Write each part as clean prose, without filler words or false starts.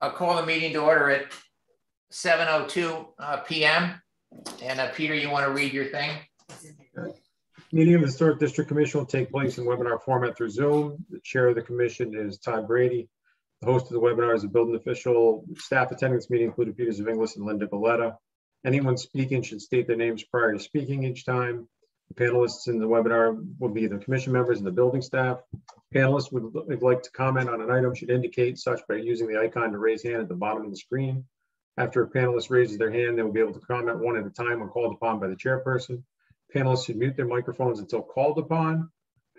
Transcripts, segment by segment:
I'll call the meeting to order at 7:02 p.m. And Peter, you want to read your thing? Meeting of the Historic District Commission will take place in webinar format through Zoom. The chair of the commission is Todd Brady. The host of the webinar is a building official. Staff attending this meeting included Peter Zavinglis and Linda Valletta. Anyone speaking should state their names prior to speaking each time. The panelists in the webinar will be the commission members and the building staff. Panelists would like to comment on an item should indicate such by using the icon to raise hand at the bottom of the screen. After a panelist raises their hand, they will be able to comment one at a time when called upon by the chairperson. Panelists should mute their microphones until called upon.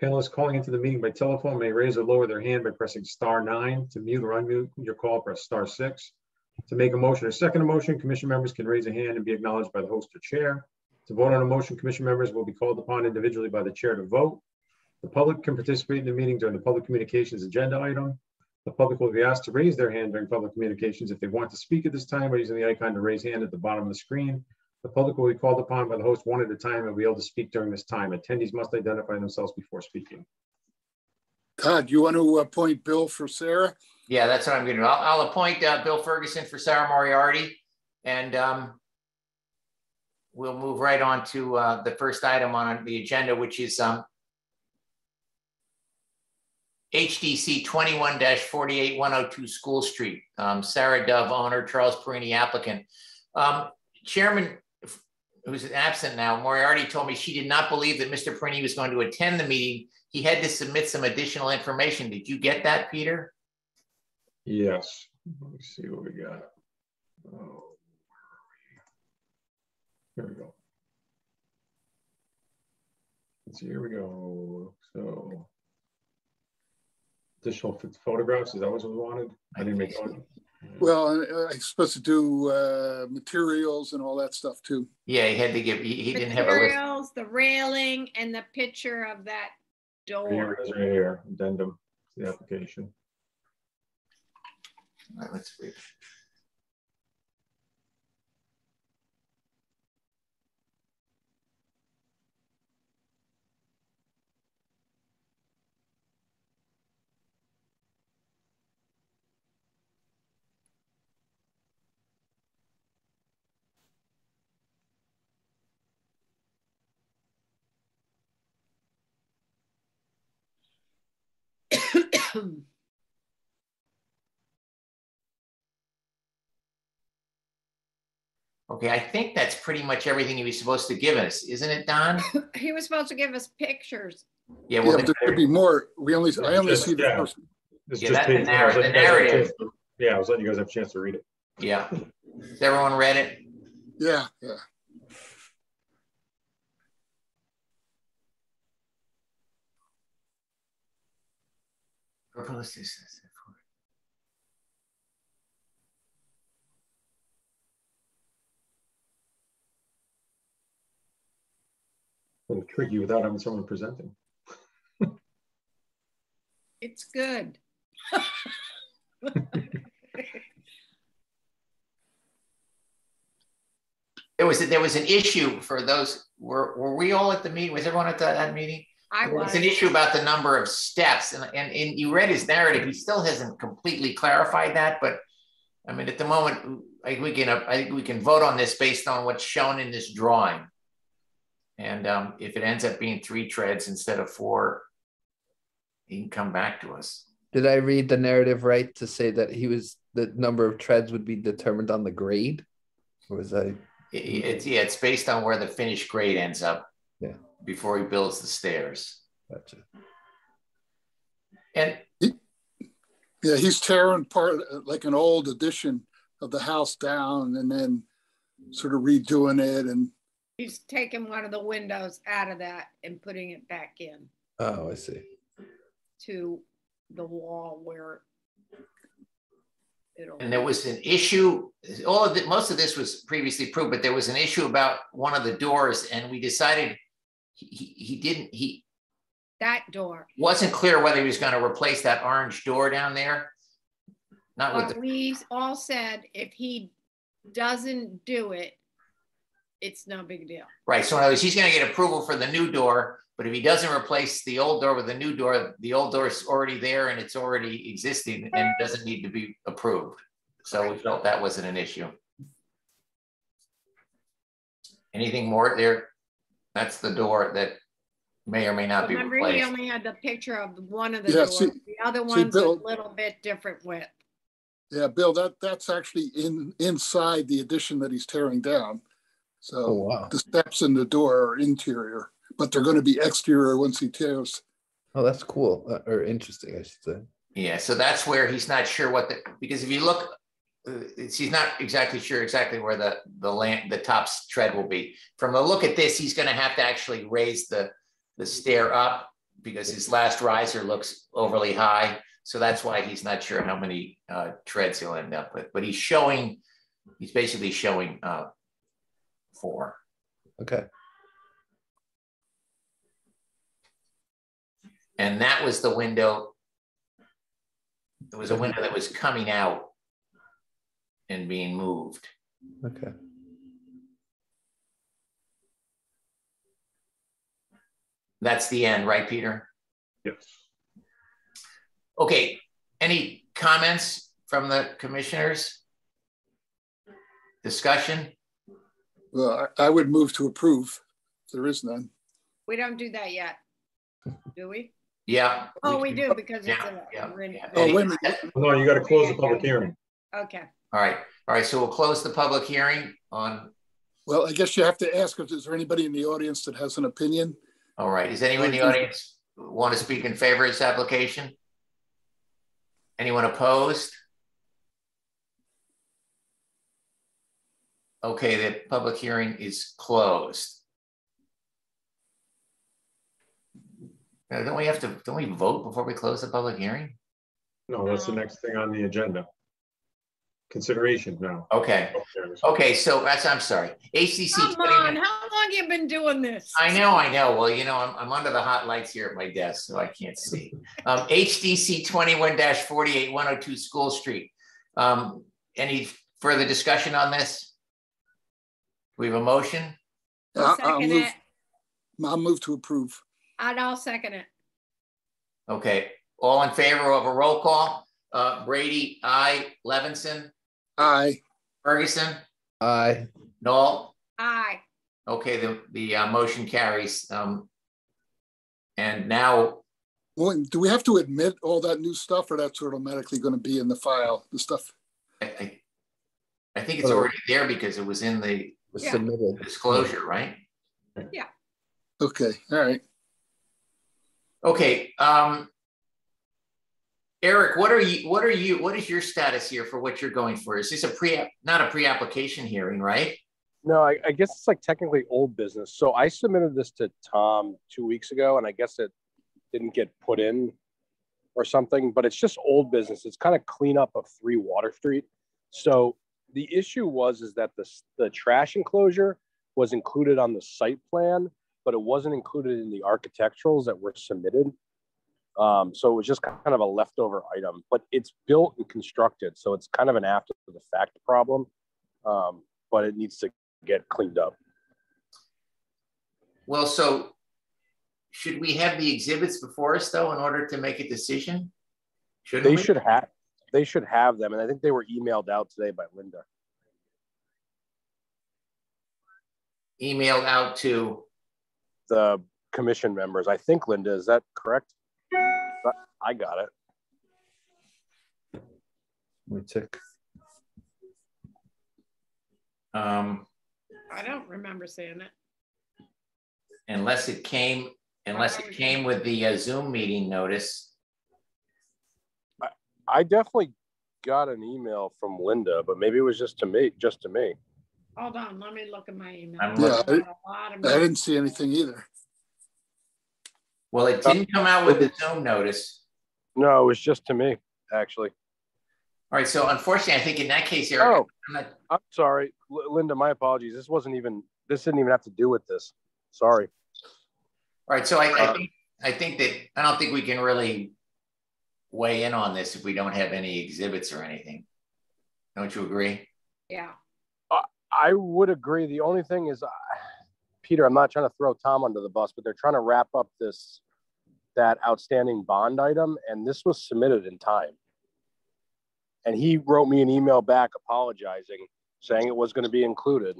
Panelists calling into the meeting by telephone may raise or lower their hand by pressing *9. To mute or unmute your call, press *6. To make a motion or second a motion, commission members can raise a hand and be acknowledged by the host or chair. To vote on a motion, commission members will be called upon individually by the chair to vote. The public can participate in the meeting during the public communications agenda item. The public will be asked to raise their hand during public communications if they want to speak at this time by using the icon to raise hand at the bottom of the screen. The public will be called upon by the host one at a time and will be able to speak during this time. Attendees must identify themselves before speaking. Todd, you want to appoint Bill for Sarah? Yeah, that's what I'm going to do. I'll appoint Bill Ferguson for Sarah Moriarty, and we'll move right on to the first item on the agenda, which is HDC 21-48102 School Street. Sarah Dove, owner, Charles Perini, applicant. Chairman, who's absent now, Moriarty told me she did not believe that Mr. Perini was going to attend the meeting. He had to submit some additional information. Did you get that, Peter? Yes. Let me see what we got. Oh, where are we? Here we go. Let's see, here we go. So, additional photographs, is that what we wanted? I didn't make one. Well, I'm supposed to do materials and all that stuff too. Yeah, he had to give, he didn't have a list. Materials, the railing, and the picture of that door. Here it is right here, addendum to the application. All right, let's read. Okay, I think that's pretty much everything he was supposed to give us, isn't it, Don? He was supposed to give us pictures. Yeah, well, yeah, there could be more. I only see the first. Yeah, that's the narrative. Yeah, I was letting you guys have a chance to read it. Yeah. Has everyone read it? Yeah, yeah. A little tricky without having someone presenting. It's good. There was an issue for those. Were we all at the meeting? Was everyone at that meeting? I was. It's an issue about the number of steps, and you read his narrative. He still hasn't completely clarified that, but I mean, at the moment, I think we can vote on this based on what's shown in this drawing. And if it ends up being 3 treads instead of 4, he can come back to us. Did I read the narrative right to say that the number of treads would be determined on the grade? Or was I? It's based on where the finished grade ends up. Yeah. Before he builds the stairs. Gotcha. And yeah, he's tearing part like an old edition of the house down and then sort of redoing it, and he's taking one of the windows out of that and putting it back in. Oh, I see. To the wall where it'll. And there was an issue. Most of this was previously approved, but there was an issue about one of the doors, and we decided that door wasn't clear whether he was going to replace that orange door down there. We all said if he doesn't do it, it's no big deal. Right. So in other words, he's going to get approval for the new door, but if he doesn't replace the old door with the new door, the old door is already there and it's already existing and doesn't need to be approved. So we felt that wasn't an issue. Anything more there? That's the door that may or may not be Remember, replaced. he only had the picture of one of the Yeah, doors. see- The other see, one's Bill- a little bit different width. Yeah, Bill, that's actually inside the addition that he's tearing down. So Oh, wow. the steps and the door are interior, but they're going to be exterior once he tears. Oh, that's cool, or interesting, I should say. Yeah, so that's where he's not sure what because if you look, he's not exactly sure where the top tread will be. From the look at this, he's going to have to actually raise the stair up because his last riser looks overly high. So that's why he's not sure how many treads he'll end up with. But he's basically showing 4. Okay. And that was the window. There was a window that was coming out and being moved. Okay. That's the end, right, Peter? Yes. Okay, any comments from the commissioners? Discussion? Well, I would move to approve. If there is none. We don't do that yet, do we? Yeah. Oh, we do because it's yeah. Oh, wait a minute. No, you got to close the public hearing. Okay. All right, so we'll close the public hearing on, Well, I guess you have to ask if there's anybody in the audience that has an opinion. all right, is anyone in the audience want to speak in favor of this application? Anyone opposed? Okay, the public hearing is closed. Now, don't we vote before we close the public hearing? No, that's the next thing on the agenda. Consideration now. Okay. Okay, so I'm sorry. HDC. Come on, how long you been doing this? I know. Well, I'm under the hot lights here at my desk, so I can't see. HDC 21-48, 102 School Street. Any further discussion on this? We have a motion? I'll move to approve. I'll second it. Okay, all in favor of a roll call? Brady, aye. Levinson? Aye. Ferguson? Aye. Knoll? Aye. Okay, the motion carries. And now, Well, do we have to admit all that new stuff, or that's automatically going to be in the file? The stuff. I think it's already there because it was in the Submitted disclosure, right? Yeah. Okay. All right. Okay. Eric, what is your status here for what you're going for? Is this not a pre-application hearing, right? No, I guess it's like technically old business. So I submitted this to Tom 2 weeks ago, and I guess it didn't get put in or something, but it's just old business. It's kind of cleanup of 3 Water Street. So the issue is that the trash enclosure was included on the site plan, but it wasn't included in the architecturals that were submitted. So it was just kind of a leftover item, but it's built and constructed. So it's kind of an after the fact problem, but it needs to get cleaned up. Well, so should we have the exhibits before us though, in order to make a decision? They should have them. And I think they were emailed out today by Linda. Emailed out to the commission members. I think, Linda, is that correct? I got it. We took. I don't remember seeing it. Unless it came with the Zoom meeting notice. I definitely got an email from Linda, but maybe it was just to me. Hold on, let me look at my email. Yeah, I didn't see anything either. Well, it didn't come out with the Zoom notice. No, it was just to me, actually. All right, so unfortunately, I think in that case, Eric, I'm sorry, Linda. My apologies. This didn't even have to do with this. Sorry. All right, so I think that I don't think we can really weigh in on this if we don't have any exhibits or anything. Don't you agree? Yeah. I would agree. The only thing is, Peter, I'm not trying to throw Tom under the bus, but they're trying to wrap up that outstanding bond item, and this was submitted in time. And he wrote me an email back apologizing, saying it was going to be included.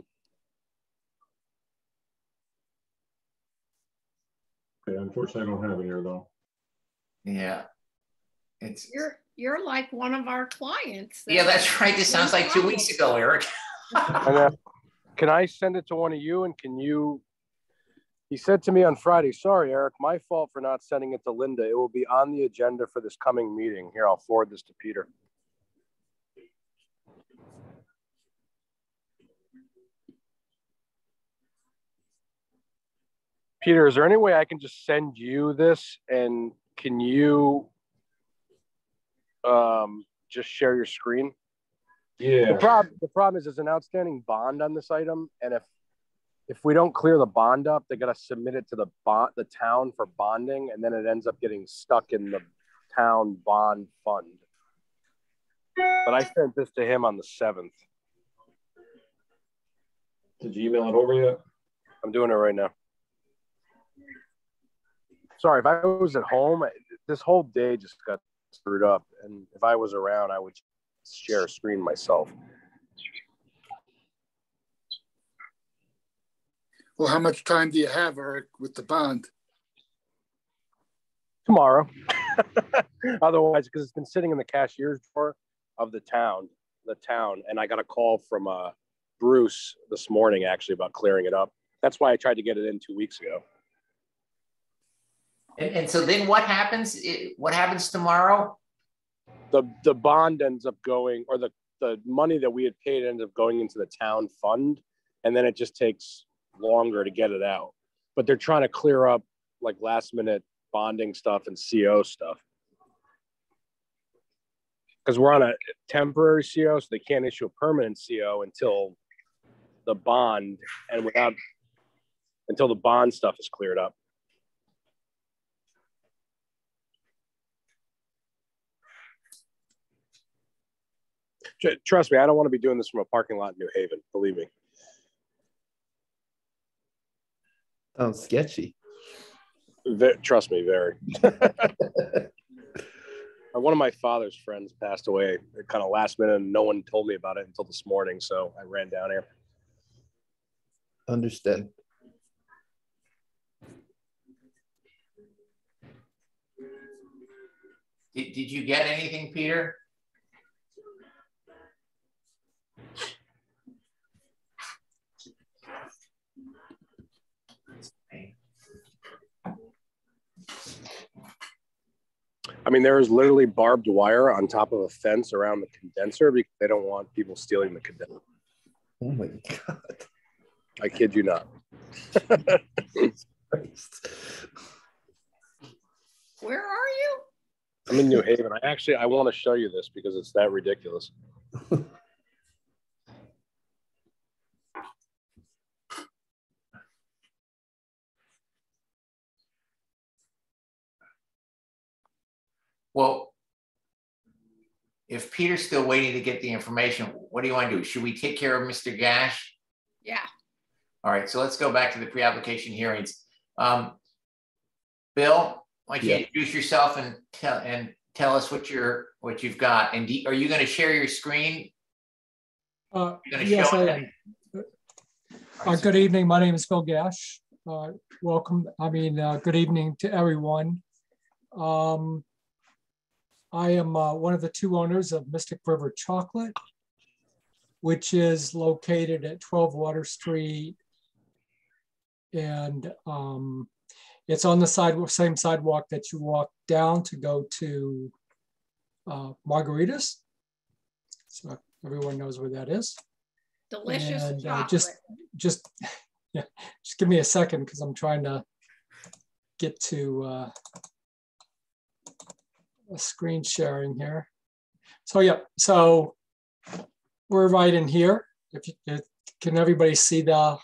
Okay, unfortunately, I don't have it here though. Yeah. It's you're like one of our clients. Yeah, that's right. This sounds like 2 weeks ago, Eric. Can I send it to one of you, and can you? He said to me on Friday, sorry, Eric, my fault for not sending it to Linda. It will be on the agenda for this coming meeting. Here, I'll forward this to Peter. Peter, is there any way I can just send you this, and can you just share your screen? Yeah. The problem is there's an outstanding bond on this item, and if we don't clear the bond up, they got to submit it to the town for bonding, and then it ends up getting stuck in the town bond fund. But I sent this to him on the 7th. Did you email it over yet? I'm doing it right now. Sorry, if I was at home, this whole day just got screwed up, and if I was around, I would share a screen myself. Well, how much time do you have, Eric, with the bond? Tomorrow. Otherwise, because it's been sitting in the cashier's drawer of the town, and I got a call from Bruce this morning, actually, about clearing it up. That's why I tried to get it in 2 weeks ago. And so then what happens? What happens tomorrow? The bond ends up going, or the money that we had paid ends up going into the town fund, and then it just takes longer to get it out. But they're trying to clear up like last minute bonding stuff and CO stuff. Because we're on a temporary CO, so they can't issue a permanent CO until the bond until the bond stuff is cleared up. Trust me, I don't want to be doing this from a parking lot in New Haven, believe me. Sounds sketchy. Trust me, very. One of my father's friends passed away kind of last minute, and no one told me about it until this morning, so I ran down here. Understood. Did you get anything, Peter? I mean, there is literally barbed wire on top of a fence around the condenser because they don't want people stealing the condenser. Oh my God. I kid you not. Where are you? I'm in New Haven. I want to show you this because it's that ridiculous. Well, if Peter's still waiting to get the information, what do you want to do? Should we take care of Mr. Gash? Yeah. All right, so let's go back to the pre-application hearings. Bill, why don't you introduce yourself and tell us what you've got? And are you going to share your screen? Yes, I am. Good evening. My name is Bill Gash. Welcome. Good evening to everyone. I am one of the two owners of Mystic River Chocolate, which is located at 12 Water Street. And it's on the same sidewalk that you walk down to go to Margaritas. So everyone knows where that is. Delicious and, chocolate. Just give me a second because I'm trying to get to a screen sharing here. So yeah, so we're right in here. Can everybody see the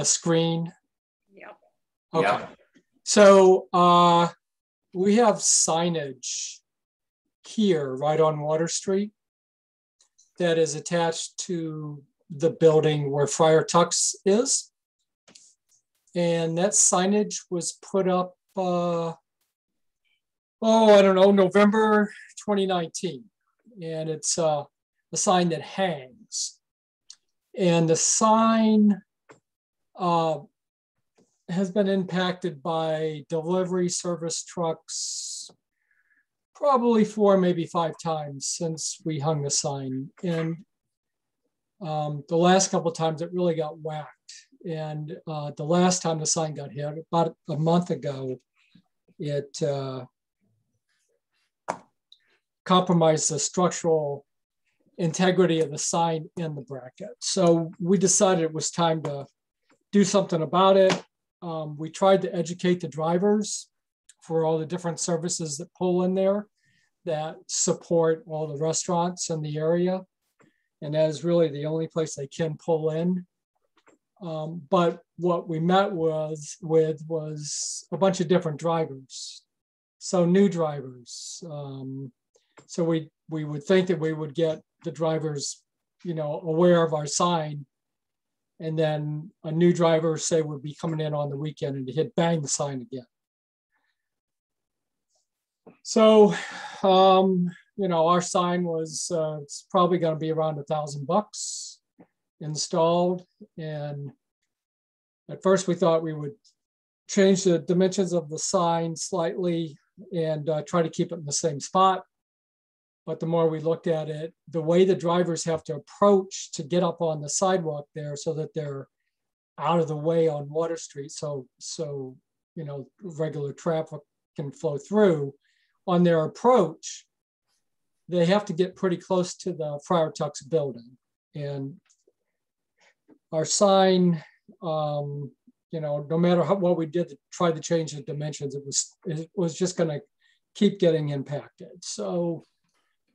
screen? Yep. Okay. Yep. So we have signage here right on Water Street that is attached to the building where Friar Tuck's is. And that signage was put up oh, I don't know, November 2019. And it's a sign that hangs. And the sign has been impacted by delivery service trucks probably 4, maybe 5 times since we hung the sign. And the last couple of times it really got whacked. And the last time the sign got hit, about a month ago, it compromised the structural integrity of the sign in the bracket. So we decided it was time to do something about it. We tried to educate the drivers for all the different services that pull in there that support all the restaurants in the area. And that is really the only place they can pull in. But what we met with was a bunch of different drivers. So new drivers. So we would think that we would get the drivers, aware of our sign. And then a new driver, say, would be coming in on the weekend and he'd bang the sign again. So, our sign was, it's probably going to be around $1,000 installed. And at first we thought we would change the dimensions of the sign slightly and try to keep it in the same spot. But the more we looked at it, the way the drivers have to approach to get up on the sidewalk there so that they're out of the way on Water Street, so regular traffic can flow through. On their approach, they have to get pretty close to the Friar Tuck's building. And our sign, no matter what we did to try to change the dimensions, it was just going to keep getting impacted. So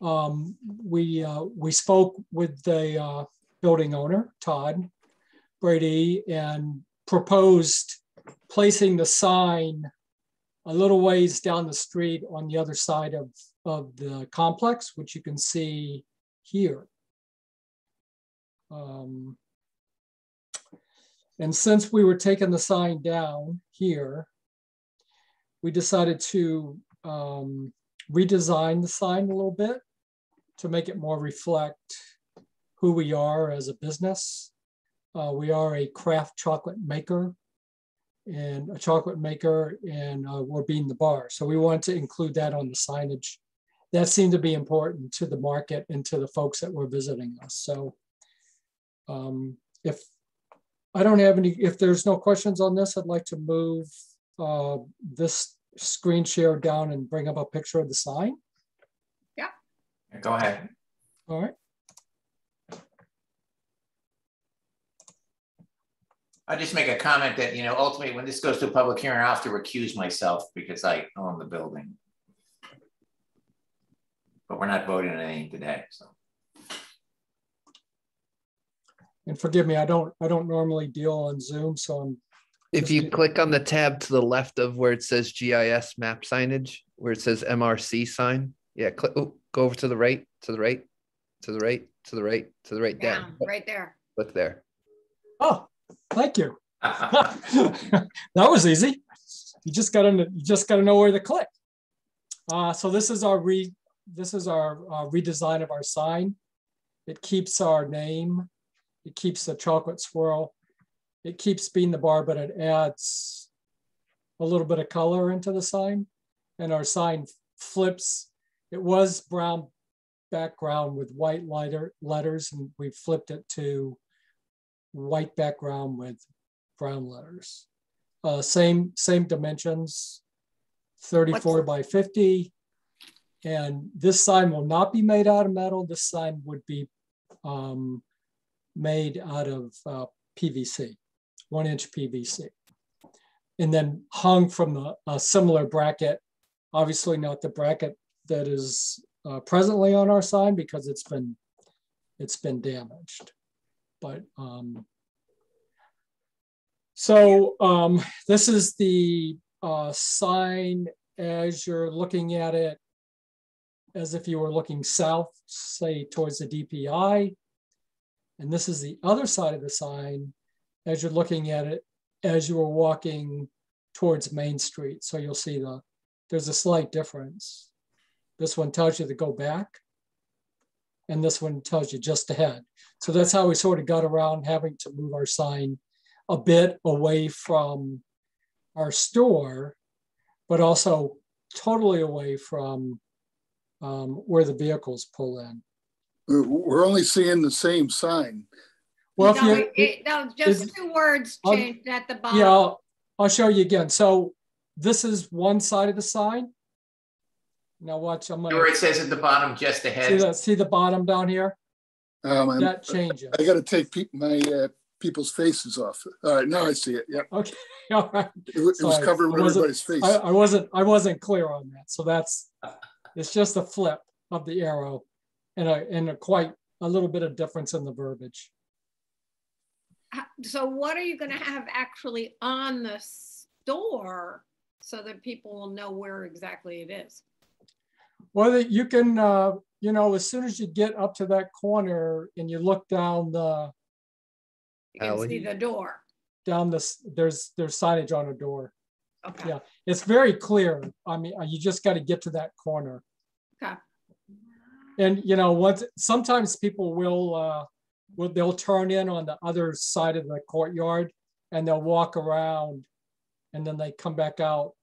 we spoke with the building owner, Todd Brady, and proposed placing the sign a little ways down the street on the other side of the complex, which you can see here. And since we were taking the sign down here, we decided to redesign the sign a little bit to make it more reflect who we are as a business. We are a craft chocolate maker and we're being the bar. So we want to include that on the signage. That seemed to be important to the market and to the folks that were visiting us. So if there's no questions on this, I'd like to move this screen share down and bring up a picture of the sign. Yeah. Go ahead. All right. I'll just make a comment that, ultimately when this goes to a public hearing, I'll have to recuse myself because I own the building. But we're not voting on anything today, so. And forgive me, I don't normally deal on Zoom, so I'm. If you click on the tab to the left of where it says GIS map signage, where it says MRC sign, yeah, click. Oh, go over to the right, to the right, to the right, to the right, to the right, down. Right there. Click there. Oh, thank you. That was easy. You just gotta know where to click. So this is our redesign of our sign. It keeps our name. It keeps the chocolate swirl. It keeps being the bar, but it adds a little bit of color into the sign. And our sign flips. It was brown background with white letters, and we flipped it to white background with brown letters. Same dimensions, 34 by 50. And this sign will not be made out of metal. This sign would be made out of PVC, 1-inch PVC. And then hung from a similar bracket, obviously not the bracket that is presently on our sign because it's been damaged. But this is the sign as you're looking at it, as if you were looking south, say towards the DPI. And this is the other side of the sign as you're looking at it, as you were walking towards Main Street. So you'll see the there's a slight difference. This one tells you to go back, and this one tells you just ahead. So that's how we sort of got around having to move our sign a bit away from our store, but also totally away from where the vehicles pull in. We're only seeing the same sign. Well, no, just 2 words changed at the bottom. Yeah, I'll show you again. So this is one side of the sign. Now watch, I'm gonna. Where it says at the bottom, just ahead. See the bottom down here? That changes. I got to take my people's faces off. All right, now I see it. Yeah. Okay. All right. It was covering everybody's face. I wasn't clear on that. So it's just a flip of the arrow and quite a little bit of difference in the verbiage. So what are you going to have actually on the store so that people will know where exactly it is? Well, you can, as soon as you get up to that corner and you look down you can see the door. Down this, there's signage on a door. Okay. Yeah, it's very clear. I mean, you just got to get to that corner. Okay. And sometimes people they'll turn in on the other side of the courtyard and they'll walk around and then they come back out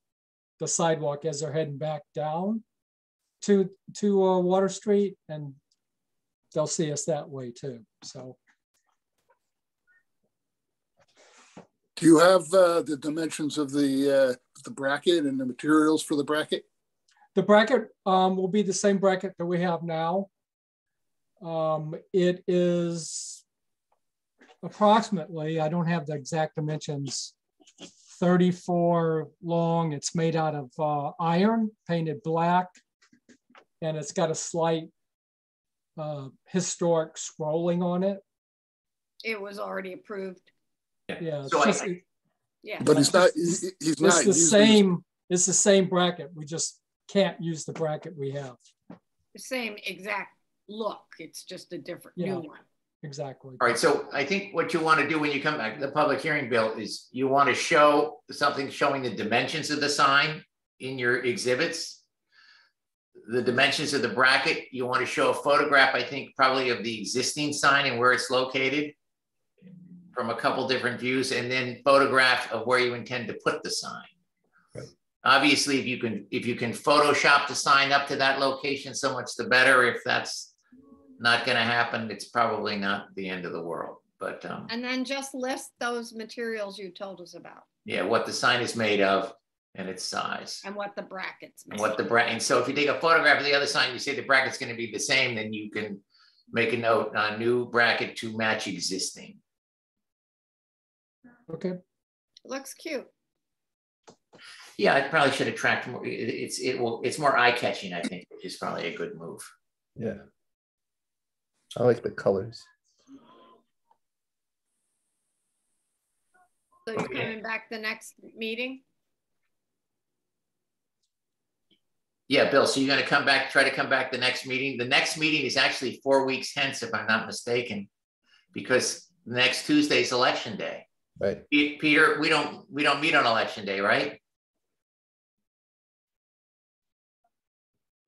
the sidewalk as they're heading back down to Water Street, and they'll see us that way too. So. Do you have the dimensions of the bracket and the materials for the bracket? The bracket will be the same bracket that we have now. It is approximately, I don't have the exact dimensions, 34 long. It's made out of iron, painted black, and it's got a slight historic scrolling on it. It was already approved. Yeah, so but he's not. He's not. The same. It's the same bracket. We just can't use the bracket we have. The same exact look. It's just a different new one. Exactly. All right. So I think what you want to do when you come back to the public hearing, Bill, is you want to show something showing the dimensions of the sign in your exhibits. The dimensions of the bracket. You want to show a photograph, I think, probably of the existing sign and where it's located, from a couple different views, and then photograph of where you intend to put the sign. Right. Obviously, if you can Photoshop the sign up to that location, so much the better. If that's not going to happen, it's probably not the end of the world. But and then just list those materials you told us about. Yeah, what the sign is made of and its size, and what the brackets made. And what the bracket. And so if you take a photograph of the other sign, you say the bracket's going to be the same, then you can make a note on new bracket to match existing. Okay. Looks cute. Yeah, I probably should attract more. It's more eye-catching, I think, which is probably a good move. Yeah. I like the colors. So you're coming back the next meeting? Yeah, Bill, so you're going to try to come back the next meeting. The next meeting is actually 4 weeks hence, if I'm not mistaken, because next Tuesday's election day. Right. Peter, we don't meet on election day, right?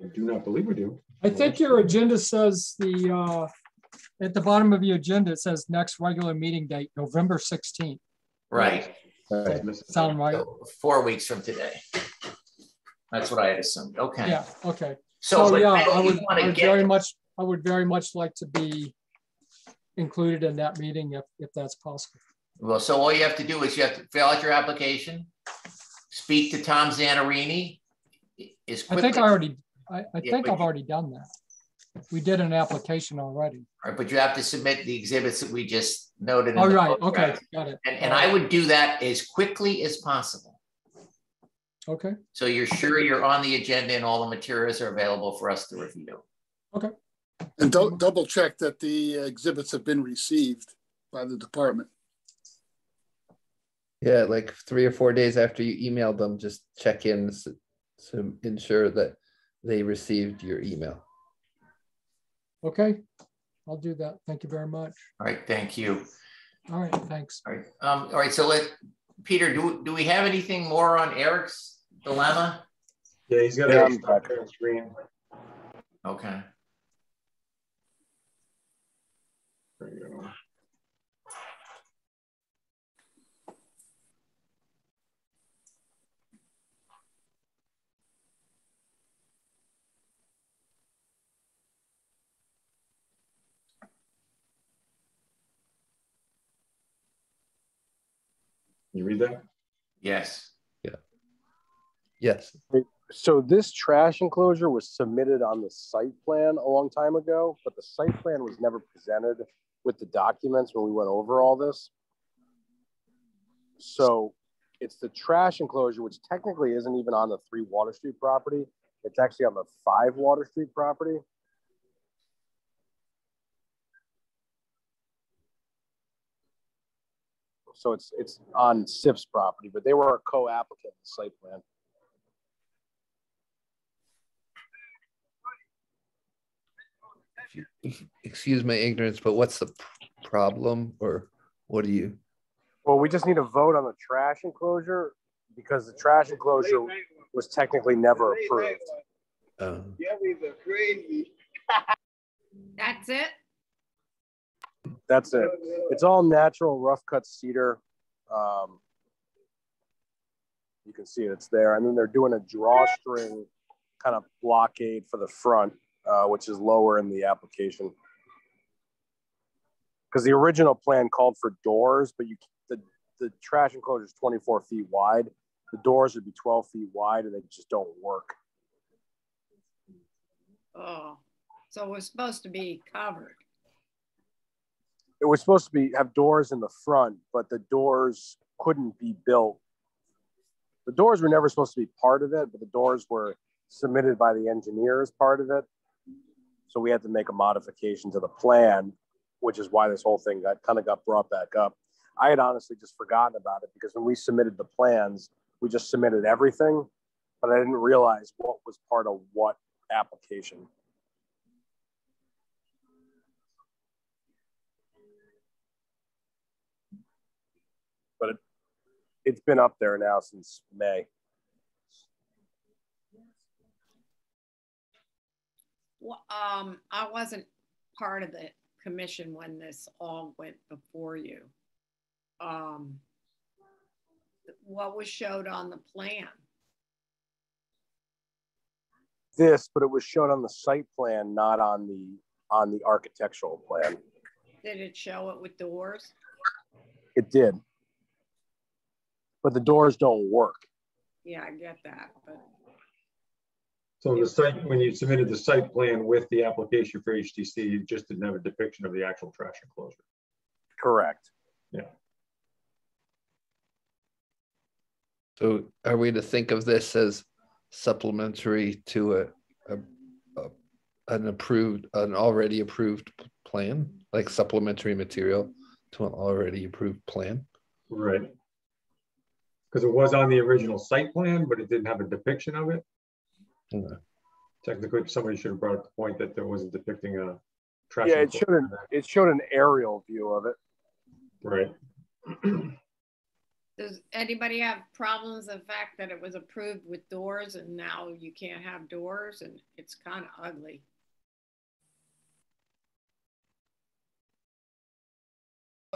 I do not believe we do. I think your agenda says at the bottom of your agenda, it says next regular meeting date, November 16th. Right. Sound right? So 4 weeks from today. That's what I had assumed. Okay. Yeah. Okay. So yeah, I would very much like to be included in that meeting if that's possible. Well, so all you have to do is you have to fill out your application, speak to Tom Zanarini. I think I've already done that. We did an application already. All right, but you have to submit the exhibits that we just noted. All right. Okay. Got it. And I would do that as quickly as possible. Okay. So you're sure you're on the agenda and all the materials are available for us to review. Okay. And double check that the exhibits have been received by the department. Yeah, like 3 or 4 days after you emailed them, just check in to ensure that they received your email. Okay, I'll do that. Thank you very much. All right, thank you. All right, thanks. All right, so Peter, do we have anything more on Eric's dilemma? Yeah, he's got Yeah, a stop share screen. Okay. There you go. You read that? Yes. Yeah. Yes. So this trash enclosure was submitted on the site plan a long time ago, but the site plan was never presented with the documents when we went over all this. So it's the trash enclosure, which technically isn't even on the 3 Water Street property. It's actually on the 5 Water Street property. So it's on SIF's property, but they were a co-applicant in the site plan. Excuse my ignorance, but what's the problem, or what do you? Well, we just need a vote on the trash enclosure because the trash enclosure was technically never approved. That's it? That's it. It's all natural rough cut cedar. You can see it's there. And then they're doing a drawstring kind of blockade for the front, which is lower in the application. Because the original plan called for doors, but the trash enclosure is 24 feet wide. The doors would be 12 feet wide, and they just don't work. Oh, so it was supposed to be covered. It was supposed to have doors in the front, but the doors couldn't be built. The doors were never supposed to be part of it, but the doors were submitted by the engineer as part of it. So we had to make a modification to the plan, which is why this whole thing got brought back up. I had honestly just forgotten about it because when we submitted the plans, we just submitted everything, but I didn't realize what was part of what application. But it's been up there now since May. Well, I wasn't part of the commission when this all went before you. What was showed on the plan? This, but it was shown on the site plan, not on the architectural plan. Did it show it with doors? It did, but the doors don't work. Yeah, I get that, but So the site, when you submitted the site plan with the application for HTC, you just didn't have a depiction of the actual trash enclosure. Correct. Yeah. So are we to think of this as supplementary to an already approved plan, like supplementary material to an already approved plan? Right. Because it was on the original site plan, but it didn't have a depiction of it. Okay. Technically, somebody should have brought up the point that there wasn't depicting a trash. Yeah, it showed an aerial view of it. Right. does anybody have problems with the fact that it was approved with doors and now you can't have doors and it's kind of ugly?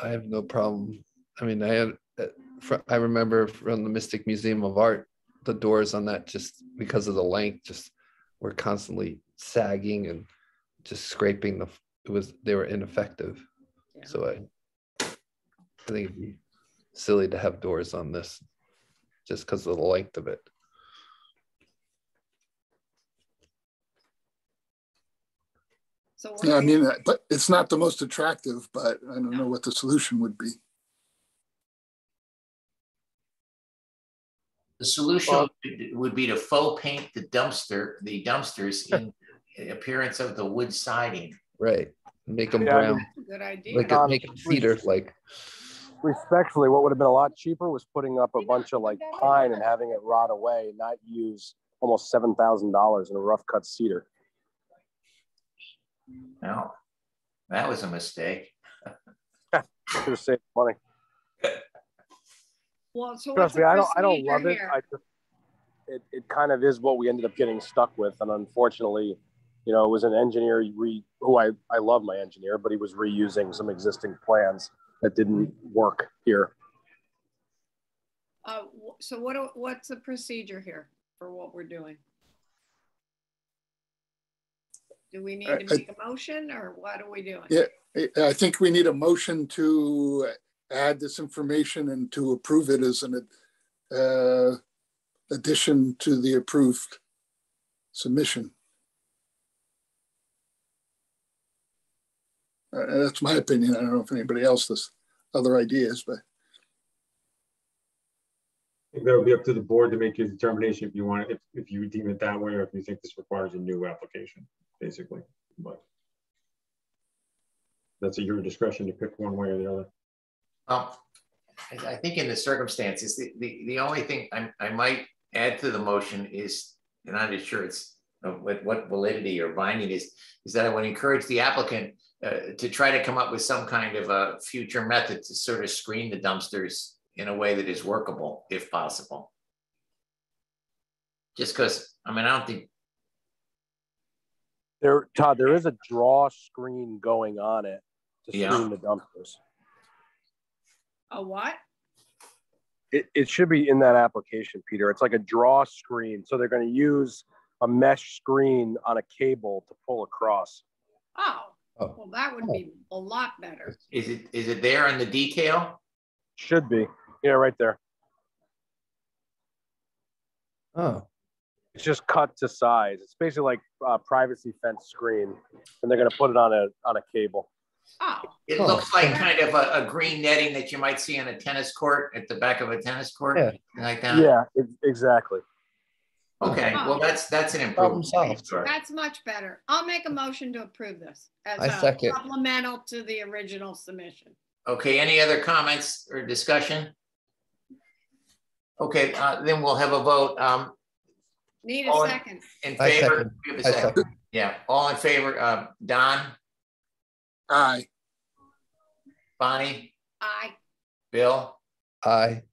I have no problem. I mean, I remember from the Mystic Museum of Art, the doors on that, just because of the length, just were constantly sagging and just scraping they were ineffective. Yeah. So I think it'd be silly to have doors on this just because of the length of it. So yeah, I mean, but it's not the most attractive, but I don't know what the solution would be. The solution would be to faux paint the dumpsters in appearance of the wood siding. Right. Make them brown. That's a good idea. Make it cedar like. Respectfully, what would have been a lot cheaper was putting up a bunch of like pine and having it rot away and not use almost $7,000 in a rough cut cedar. No, that was a mistake. Should have saved money. Well, so trust me, I don't love it. it kind of is what we ended up getting stuck with. And unfortunately, you know, it was an engineer who I love my engineer, but he was reusing some existing plans that didn't work here. So what's the procedure here for what we're doing? Do we need to make a motion, or what are we doing? Yeah, I think we need a motion to add this information and to approve it as an addition to the approved submission. That's my opinion. I don't know if anybody else has other ideas, but I think that would be up to the board to make your determination if you want it, if you deem it that way, or if you think this requires a new application, basically. But that's at your discretion to pick one way or the other. Well, I think in the circumstances, the only thing I might add to the motion is, and I'm not sure it's what validity or binding is that I would encourage the applicant to try to come up with some kind of a future method to sort of screen the dumpsters in a way that is workable, if possible. Just because, I mean, I don't think. Todd, there is a draw screen going on it to screen the dumpsters. A what? It should be in that application, Peter. It's like a draw screen. So they're going to use a mesh screen on a cable to pull across. Oh, well, that would be a lot better. Is it there in the detail? Should be. Yeah, right there. Oh. It's just cut to size. It's basically like a privacy fence screen, and they're going to put it on a cable. Oh. It looks like kind of a green netting that you might see on a tennis court, at the back of a tennis court, like that. Yeah, exactly. Okay, well, that's an improvement. That's much better. I'll make a motion to approve this as a supplemental to the original submission. Okay, any other comments or discussion? Okay, then we'll have a vote. Need a second. In favor? We have a second. Yeah, all in favor. Don? Aye. Bonnie? Aye. Bill? Aye.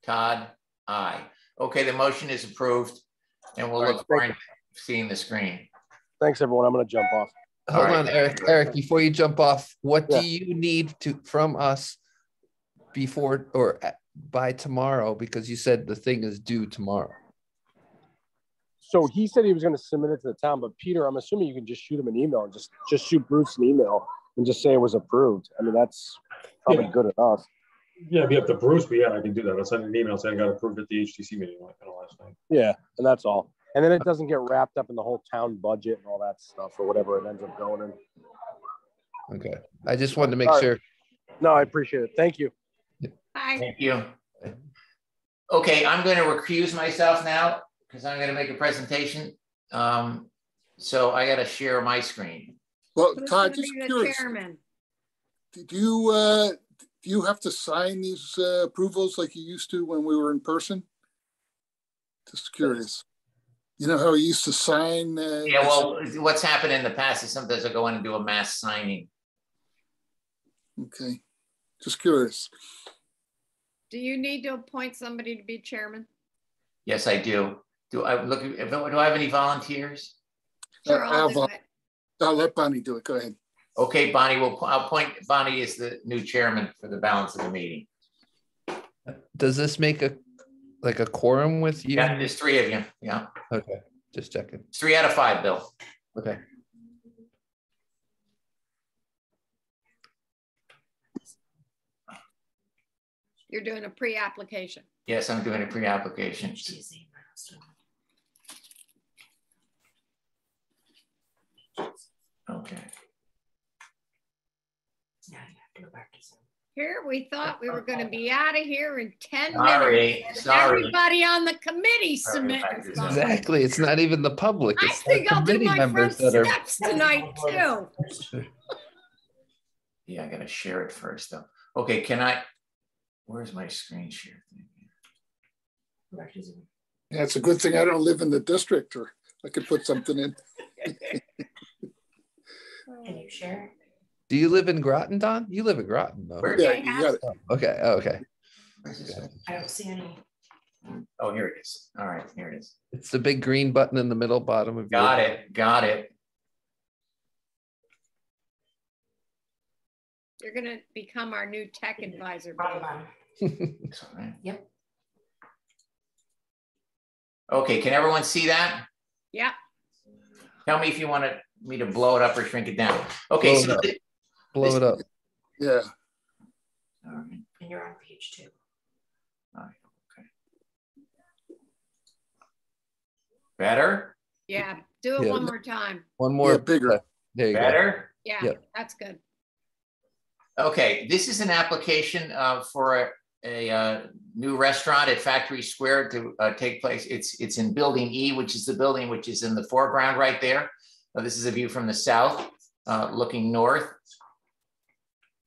Todd? Aye. Okay, the motion is approved, and we'll look forward to seeing the screen. Thanks, everyone. I'm going to jump off. Hold on, Eric. Eric, before you jump off, what do you need from us before or by tomorrow? Because you said the thing is due tomorrow. So he said he was going to submit it to the town, but Peter, I'm assuming you can just shoot him an email and just shoot Bruce an email and just say it was approved. I mean, that's probably good enough. Yeah, it'd be up to Bruce, but yeah, I can do that. I'll send an email saying I got approved at the HTC meeting last night. Yeah, and that's all. And then it doesn't get wrapped up in the whole town budget and all that stuff or whatever it ends up going in. Okay. I just wanted to make sure. No, I appreciate it. Thank you. Bye. Thank you. Okay, I'm going to recuse myself now because I'm going to make a presentation. So I got to share my screen. Well, Todd, just curious. Do you have to sign these approvals like you used to when we were in person? Just curious. You know how we used to sign? Yeah, well, what's happened in the past is sometimes I go in and do a mass signing. Okay, just curious. Do you need to appoint somebody to be chairman? Yes, I do. Do I have any volunteers? Sure, I'll do it. I'll let Bonnie do it. Go ahead. Okay, Bonnie, I'll appoint Bonnie as the new chairman for the balance of the meeting. Does this make a quorum with you? Yeah, there's 3 of you. Yeah. Okay, just checking. It's 3 out of 5, Bill. Okay. You're doing a pre-application. Yes, I'm doing a pre-application. Okay. Here, we thought we were going to be out of here in 10 minutes. Sorry. Everybody on the committee submitted. Exactly. It's not even the public. I think I'll do my front steps tonight too. Yeah, I got to share it first though. Okay, where's my screen share thing? Yeah, it's a good thing I don't live in the district, or I could put something in. Can you share? Do you live in Groton, Don? You live in Groton, though. Yeah, you got it. Okay. Oh, okay. I don't see any. Oh, here it is. All right, here it is. It's the big green button in the middle bottom of Got it. Got it. You're gonna become our new tech advisor. Yep. Okay, can everyone see that? Yeah. Tell me if you want me to blow it up or shrink it down. Okay, Blow it up. Yeah. All right. And you're on page 2. All right. Okay. Better? Yeah. Do it one more time. One more. Yeah, bigger. There you go. Better? Yeah, Yep. that's good. Okay, this is an application for a new restaurant at Factory Square to take place. It's in Building E, which is the building which is in the foreground right there. This is a view from the south, looking north.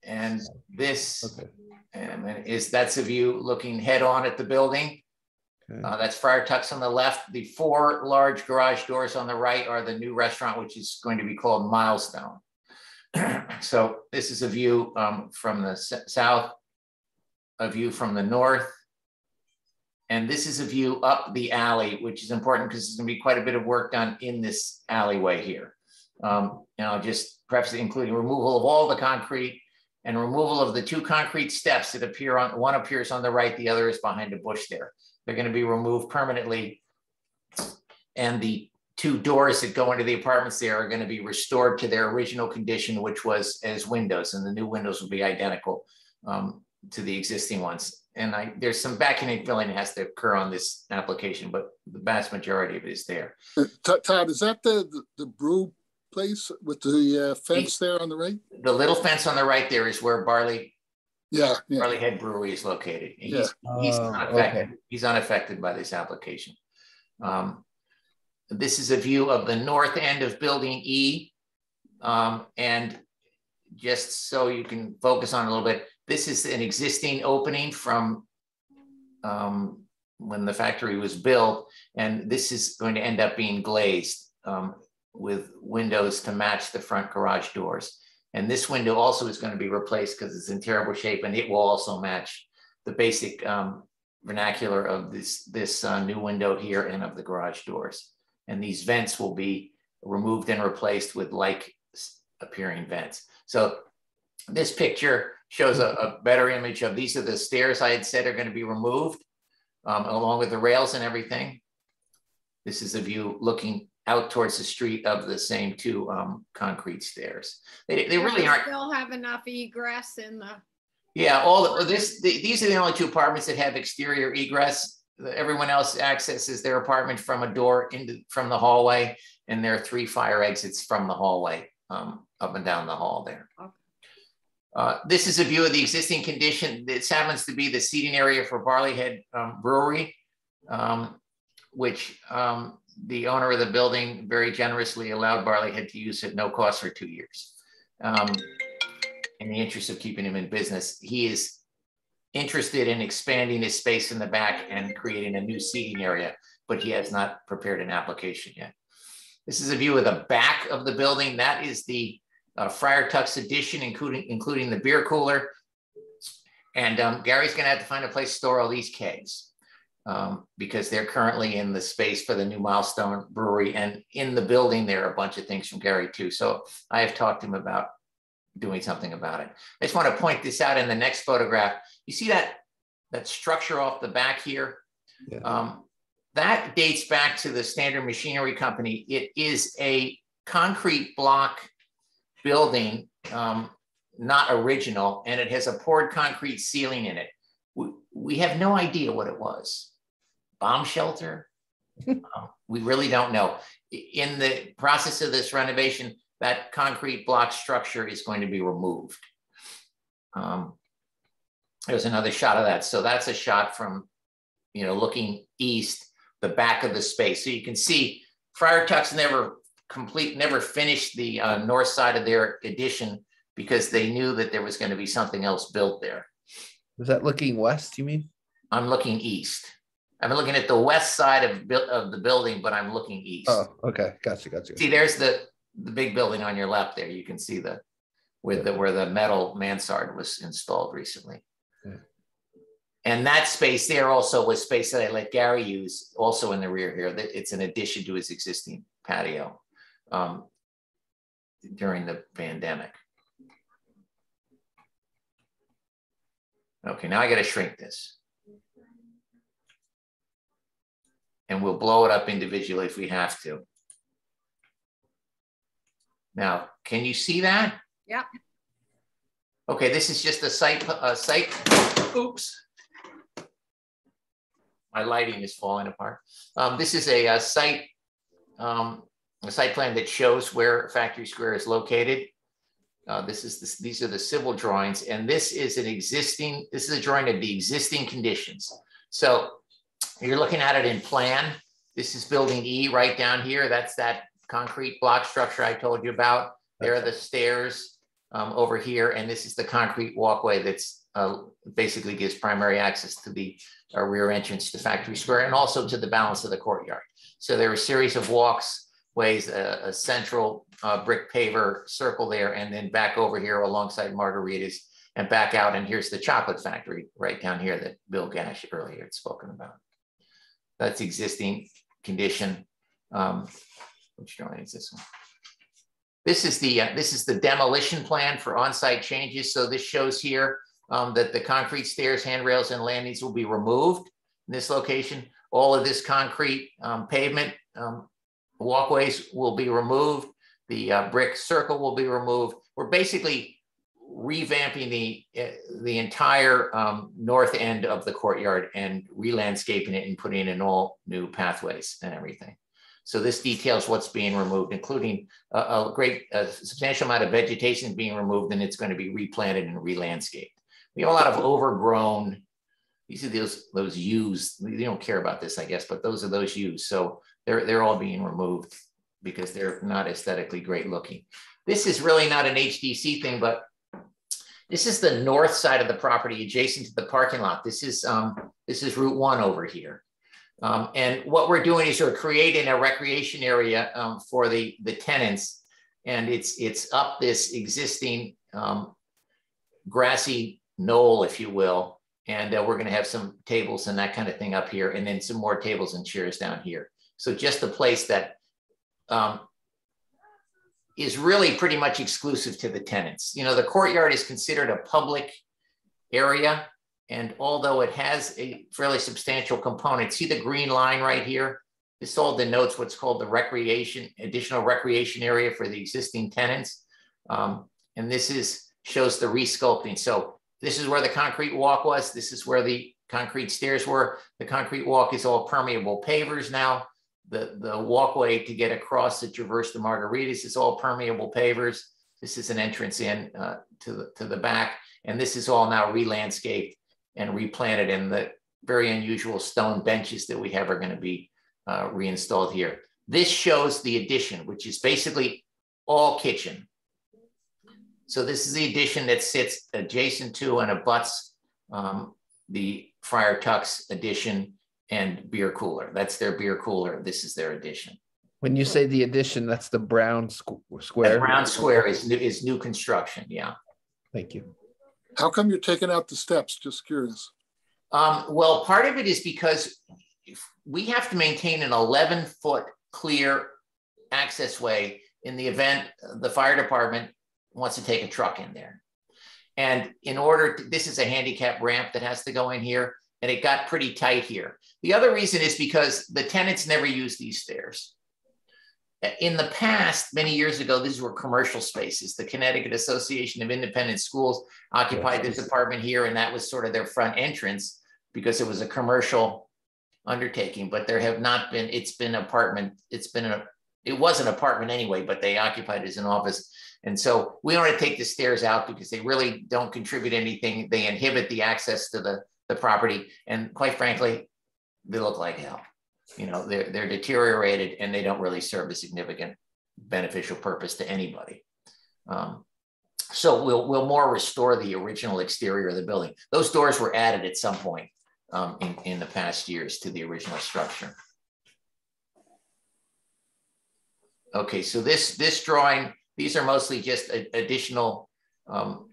And this that's a view looking head on at the building. Okay. That's Friar Tuck's on the left. The 4 large garage doors on the right are the new restaurant, which is going to be called Milestone. So this is a view from the south, a view from the north, and this is a view up the alley, which is important because there's going to be quite a bit of work done in this alleyway here. And I'll just preface it, including removal of all the concrete and removal of the 2 concrete steps that appear on, one appears on the right, the other is behind a bush there. They're going to be removed permanently, and the 2 doors that go into the apartments there are going to be restored to their original condition, which was as windows, and the new windows will be identical to the existing ones. And there's some backing and filling that has to occur on this application, but the vast majority of it is there. Todd, is that the brew place with the fence there on the right? The little fence on the right there is where Barley Head Brewery is located. He's unaffected by this application. This is a view of the north end of Building E. And just so you can focus on it a little bit, this is an existing opening from when the factory was built. And this is going to end up being glazed with windows to match the front garage doors. And this window also is going to be replaced because it's in terrible shape, and it will also match the basic vernacular of this new window here and of the garage doors. And these vents will be removed and replaced with like appearing vents. So this picture shows a better image of, these are the stairs I had said are going to be removed along with the rails and everything. This is a view looking out towards the street of the same 2 concrete stairs. They really aren't. Still have enough egress in the. Yeah, these are the only 2 apartments that have exterior egress. Everyone else accesses their apartment from a door from the hallway, and there are 3 fire exits from the hallway up and down the hall there. Okay. This is a view of the existing condition. This happens to be the seating area for Barleyhead Brewery, which the owner of the building very generously allowed Barleyhead to use at no cost for 2 years. In the interest of keeping him in business, he is interested in expanding his space in the back and creating a new seating area, but he has not prepared an application yet. This is a view of the back of the building. That is the Friar Tuck's addition, including the beer cooler. And Gary's gonna have to find a place to store all these kegs because they're currently in the space for the new Milestone Brewery, and in the building there are a bunch of things from Gary too. So I have talked to him about doing something about it. I just want to point this out in the next photograph. You see that structure off the back here? Yeah. That dates back to the Standard Machinery Company. It is a concrete block building, not original, and it has a poured concrete ceiling in it. We have no idea what it was. Bomb shelter? We really don't know. In the process of this renovation, that concrete block structure is going to be removed. There's another shot of that. So that's a shot from, looking east, the back of the space. So you can see Friar Tuck's never finished the north side of their addition because they knew that there was going to be something else built there. Was that looking west, you mean? I'm looking east. I'm looking at the west side of the building, but I'm looking east. Oh, okay. Gotcha. See, there's the big building on your left there. You can see where the metal mansard was installed recently. And that space there also was space that I let Gary use also in the rear here. That it's an addition to his existing patio during the pandemic. Okay, now I got to shrink this. And we'll blow it up individually if we have to. Now, can you see that? Yep. Okay, this is just a site, oops. My lighting is falling apart. This is a site plan that shows where Factory Square is located. These are the civil drawings, and this is a drawing of the existing conditions. So you're looking at it in plan. This is building E right down here. That's that concrete block structure I told you about. There are the stairs over here, and this is the concrete walkway that's basically gives primary access to the rear entrance to Factory Square and also to the balance of the courtyard. So there are a series of walkways, a central brick paver circle there, and then back over here alongside Margaritas and back out. And here's the chocolate factory right down here that Bill Gash earlier had spoken about. That's existing condition. Which drawing is this one? This is the demolition plan for on-site changes. So this shows here that the concrete stairs, handrails, and landings will be removed in this location. All of this concrete pavement walkways will be removed. The brick circle will be removed. We're basically revamping the entire north end of the courtyard and re-landscaping it and putting in all new pathways and everything. So this details what's being removed, including a substantial amount of vegetation being removed, and it's going to be replanted and re-landscaped. We have a lot of overgrown, these are those yews. They don't care about this, I guess, but those are those yews. So they're all being removed because they're not aesthetically great looking. This is really not an HDC thing, but this is the north side of the property adjacent to the parking lot. This is Route 1 over here. And what we're doing is we're creating a recreation area for the tenants, and it's up this existing grassy knoll, if you will, and we're going to have some tables and that kind of thing up here, and then some more tables and chairs down here. So just a place that is really pretty much exclusive to the tenants. You know, the courtyard is considered a public area. And although it has a fairly substantial component, see the green line right here? This all denotes what's called the additional recreation area for the existing tenants. And this shows the resculpting. So this is where the concrete walk was. This is where the concrete stairs were. The concrete walk is all permeable pavers now. The walkway to get across to traverse the Margaritas is all permeable pavers. This is an entrance in to the back. And this is all now re-landscaped and replanted, and the very unusual stone benches that we have are going to be reinstalled here. This shows the addition, which is basically all kitchen. So this is the addition that sits adjacent to and abuts the Friar Tuck's addition and beer cooler. That's their beer cooler. This is their addition. When you say the addition, that's the brown square? The brown square is new construction, yeah. Thank you. How come you're taking out the steps? Just curious. Well, part of it is because we have to maintain an 11-foot clear access way in the event the fire department wants to take a truck in there. And in order to, this is a handicap ramp that has to go in here, and it got pretty tight here. The other reason is because the tenants never use these stairs. In the past, many years ago, these were commercial spaces. The Connecticut Association of Independent Schools occupied this apartment here, and that was sort of their front entrance because it was a commercial undertaking. But there have not been, it was an apartment anyway, but they occupied it as an office. And so we want to take the stairs out because they really don't contribute anything. They inhibit the access to the property. And quite frankly, they look like hell. You know, they're deteriorated and they don't really serve a significant beneficial purpose to anybody. So we'll more restore the original exterior of the building. Those doors were added at some point in the past years to the original structure. Okay, so this drawing, these are mostly just additional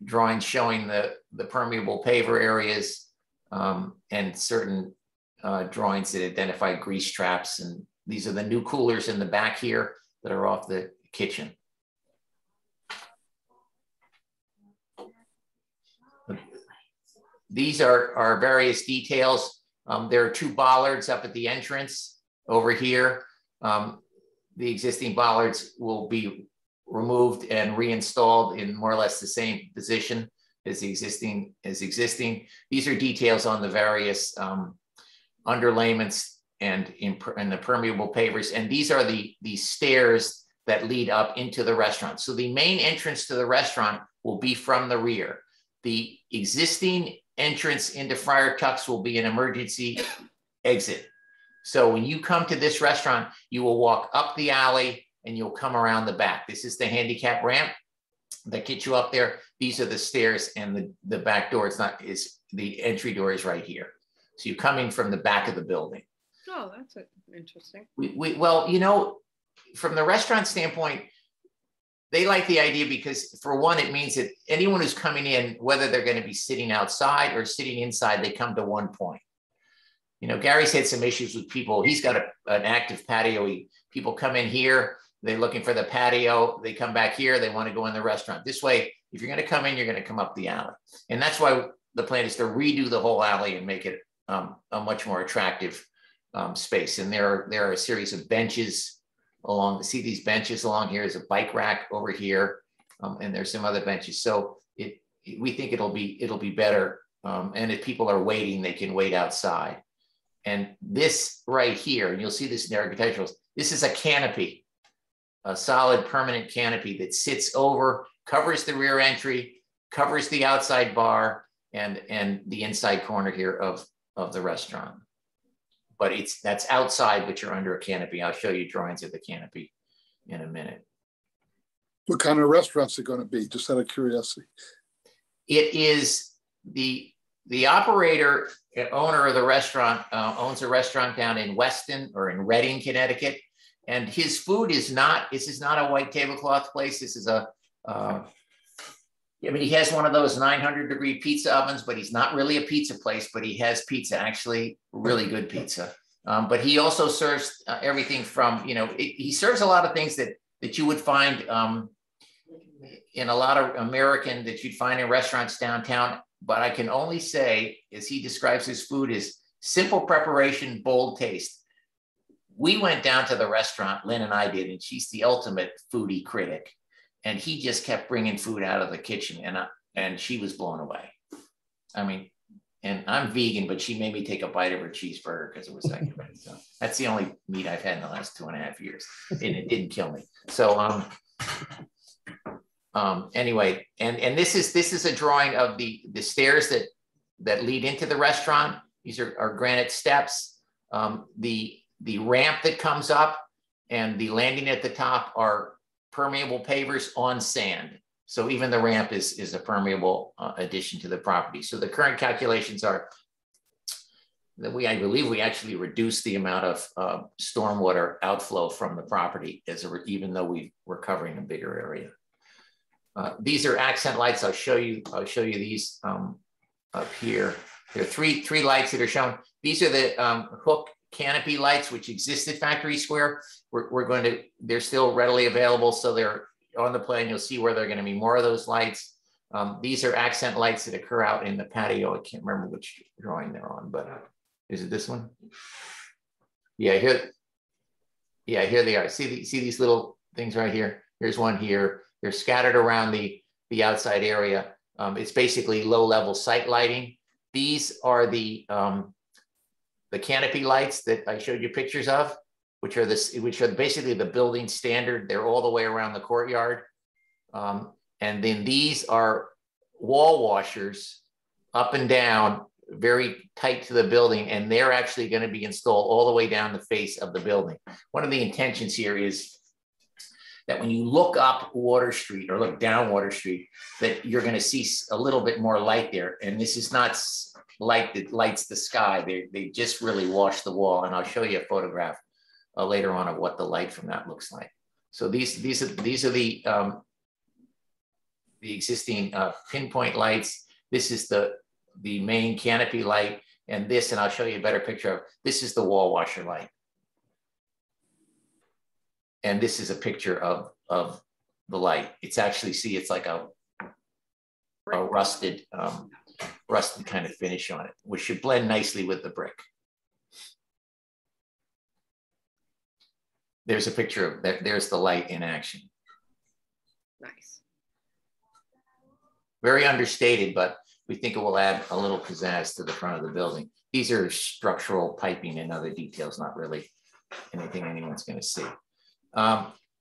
drawings showing the permeable paver areas and certain drawings that identify grease traps. And these are the new coolers in the back here that are off the kitchen. These are various details. There are 2 bollards up at the entrance over here. The existing bollards will be removed and reinstalled in more or less the same position as existing. These are details on the various underlayments and the permeable pavers. And these are the stairs that lead up into the restaurant. So the main entrance to the restaurant will be from the rear. The existing entrance into Friar Tuck's will be an emergency exit. So when you come to this restaurant, you will walk up the alley and you'll come around the back. This is the handicap ramp that gets you up there. These are the stairs, and the back door the entry door is right here. So you come in from the back of the building. Oh, that's interesting. Well, you know, from the restaurant standpoint, they like the idea because, for one, it means that anyone who's coming in, whether they're going to be sitting outside or sitting inside, they come to one point. You know, Gary's had some issues with people. He's got an active patio. People come in here, they're looking for the patio. They come back here, they want to go in the restaurant. This way, if you're going to come in, you're going to come up the alley. And that's why the plan is to redo the whole alley and make it a much more attractive space. And there are a series of benches along. See these benches along here? Is a bike rack over here, and there's some other benches. So we think it'll be better. And if people are waiting, they can wait outside. And this right here, and you'll see this in the architecturals, this is a canopy, a solid permanent canopy that sits over, covers the rear entry, covers the outside bar and the inside corner here of the restaurant. But that's outside, but you're under a canopy. I'll show you drawings of the canopy in a minute. What kind of restaurants are going to be? Just out of curiosity. It is the operator, owner of the restaurant, owns a restaurant down in Weston or in Reading, Connecticut. And his food this is not a white tablecloth place. This is I mean, he has one of those 900-degree pizza ovens, but he's not really a pizza place, but he has pizza, actually really good pizza. But he also serves everything from, he serves a lot of things that you would find in a lot of American that you'd find in restaurants downtown. But I can only say, as he describes his food, is simple preparation, bold taste. We went down to the restaurant, Lynn and I did, and she's the ultimate foodie critic. And he just kept bringing food out of the kitchen, and she was blown away. I mean, and I'm vegan, but she made me take a bite of her cheeseburger because it was that good. So that's the only meat I've had in the last 2.5 years, and it didn't kill me. So anyway, and this is a drawing of the stairs that lead into the restaurant. These are granite steps. The ramp that comes up and the landing at the top are permeable pavers on sand. So even the ramp is a permeable addition to the property. So the current calculations are that I believe we actually reduced the amount of stormwater outflow from the property even though we're covering a bigger area. These are accent lights. I'll show you these up here. There are three lights that are shown. These are the hook canopy lights, which exist at Factory Square. They're still readily available. So they're on the plan. You'll see where there are going to be more of those lights. These are accent lights that occur out in the patio. I can't remember which drawing they're on, but is it this one? Yeah, here they are. See these little things right here? Here's one here. They're scattered around the outside area. It's basically low-level site lighting. These are the canopy lights that I showed you pictures of, which are basically the building standard. They're all the way around the courtyard. And then these are wall washers up and down, very tight to the building, and they're actually going to be installed all the way down the face of the building. One of the intentions here is that when you look up Water Street or look down Water Street, that you're going to see a little bit more light there. And this is not light that lights the sky. They just really wash the wall. And I'll show you a photograph later on of what the light from that looks like. So these are the existing pinpoint lights. This is the the main canopy light, and this, and I'll show you a better picture of, this is the wall washer light. And this is a picture of the light. It's actually, see, it's like a rusted, rusted kind of finish on it, which should blend nicely with the brick. There's a picture of that. There's the light in action. Nice. Very understated, but we think it will add a little pizzazz to the front of the building. These are structural piping and other details, not really anything anyone's going to see.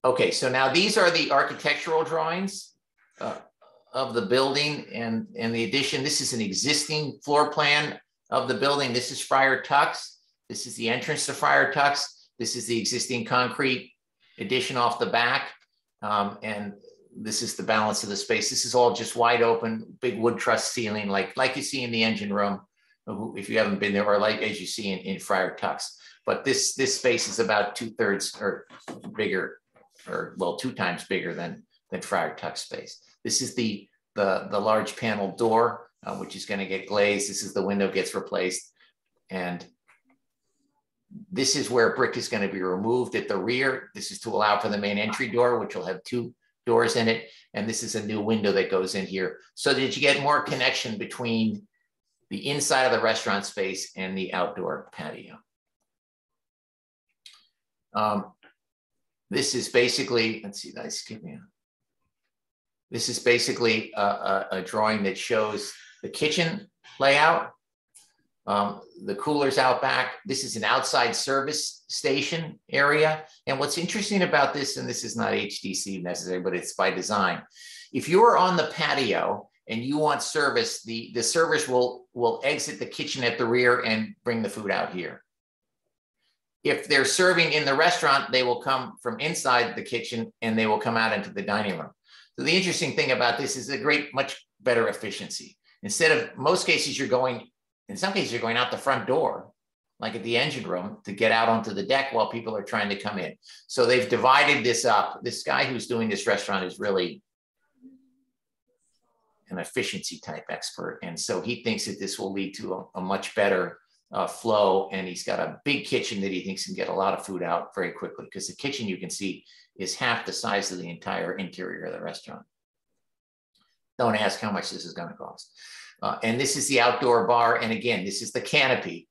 Okay, so now these are the architectural drawings of the building and the addition. This is an existing floor plan of the building. This is Friar Tuck's. This is the entrance to Friar Tuck's. This is the existing concrete addition off the back. And this is the balance of the space. This is all just wide open, big wood truss ceiling, like you see in the engine room, if you haven't been there, or like as you see in Friar Tuck's. But this space is about 2/3 or bigger, or well, 2 times bigger than Friar Tuck's space. This is the large panel door, which is going to get glazed. This is the window gets replaced. And this is where brick is going to be removed at the rear. This is to allow for the main entry door, which will have 2 doors in it. And this is a new window that goes in here so that you get more connection between the inside of the restaurant space and the outdoor patio. This is basically, let's see, I skip me. This is basically a drawing that shows the kitchen layout. The coolers out back. This is an outside service station area. And what's interesting about this, and this is not HDC necessarily, but it's by design. If you're on the patio and you want service, the servers will exit the kitchen at the rear and bring the food out here. If they're serving in the restaurant, they will come from inside the kitchen and they will come out into the dining room. So the interesting thing about this is much better efficiency. Instead of, most cases you're going, in some cases you're going out the front door, like at the engine room, to get out onto the deck while people are trying to come in. So they've divided this up. This guy who's doing this restaurant is really an efficiency type expert. And so he thinks that this will lead to a much better flow. And he's got a big kitchen that he thinks can get a lot of food out very quickly, because the kitchen, you can see, is half the size of the entire interior of the restaurant. Don't ask how much this is going to cost. And this is the outdoor bar. And again, this is the canopy.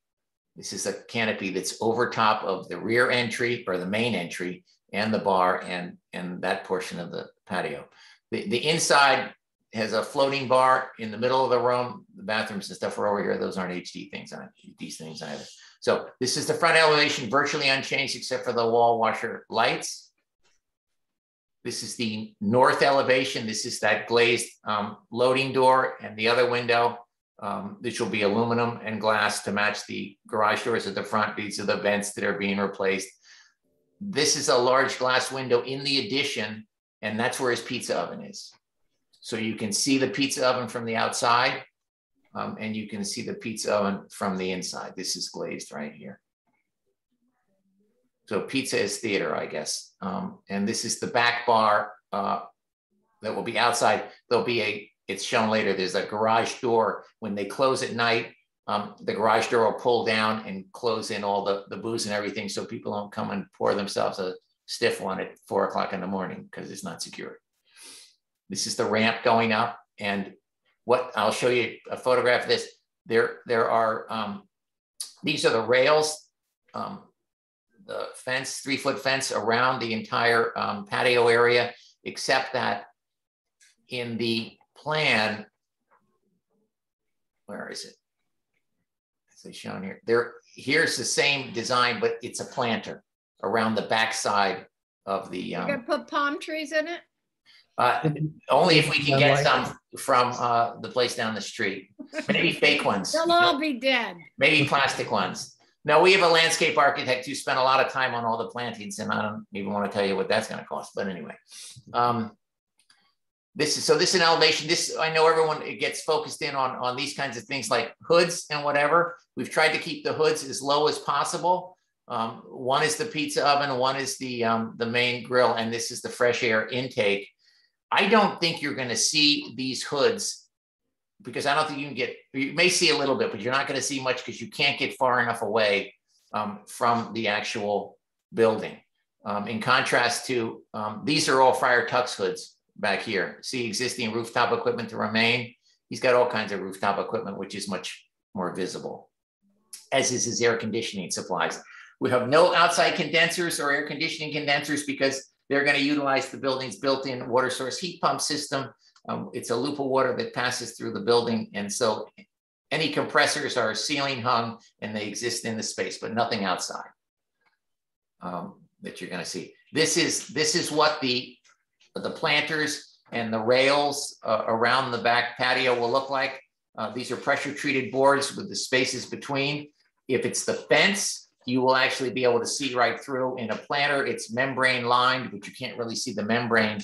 This is a canopy that's over top of the rear entry, or the main entry, and the bar and that portion of the patio. The inside has a floating bar in the middle of the room. The bathrooms and stuff are over here. Those aren't HD things, these things either. So this is the front elevation, virtually unchanged except for the wall washer lights. This is the north elevation. This is that glazed loading door, and the other window. This will be aluminum and glass to match the garage doors at the front. These are the vents that are being replaced. This is a large glass window in the addition, and that's where his pizza oven is. So you can see the pizza oven from the outside, and you can see the pizza oven from the inside. This is glazed right here. So pizza is theater, I guess. And this is the back bar that will be outside. There'll be it's shown later, there's a garage door. When they close at night, the garage door will pull down and close in all the booze and everything, so people don't come and pour themselves a stiff one at 4 o'clock in the morning because it's not secure. This is the ramp going up, and what I'll show you a photograph of this. There are, these are the rails, the fence, 3-foot fence around the entire patio area, except that in the plan, where is it? It's shown here. Here's the same design, but it's a planter around the backside of the. You're gonna put palm trees in it? Only if we can get some from the place down the street. Maybe fake ones. They'll all be dead. Maybe plastic ones. No, we have a landscape architect who spent a lot of time on all the plantings, and I don't even want to tell you what that's going to cost. But anyway, this is an elevation. This, I know everyone gets focused in on these kinds of things like hoods and whatever. We've tried to keep the hoods as low as possible. One is the pizza oven, one is the main grill, and this is the fresh air intake. I don't think you're going to see these hoods because I don't think you can get, you may see a little bit, but you're not going to see much because you can't get far enough away from the actual building. In contrast to, these are all Friar Tuck's hoods back here. See existing rooftop equipment to remain. He's got all kinds of rooftop equipment, which is much more visible, as is his air conditioning supplies. We have no outside condensers or air conditioning condensers because they're going to utilize the building's built-in water source heat pump system. It's a loop of water that passes through the building. And so any compressors are ceiling hung and they exist in the space, but nothing outside that you're going to see. This is what the planters and the rails around the back patio will look like. These are pressure treated boards with the spaces between. If it's the fence, you will actually be able to see right through. In a planter, it's membrane lined, but you can't really see the membrane.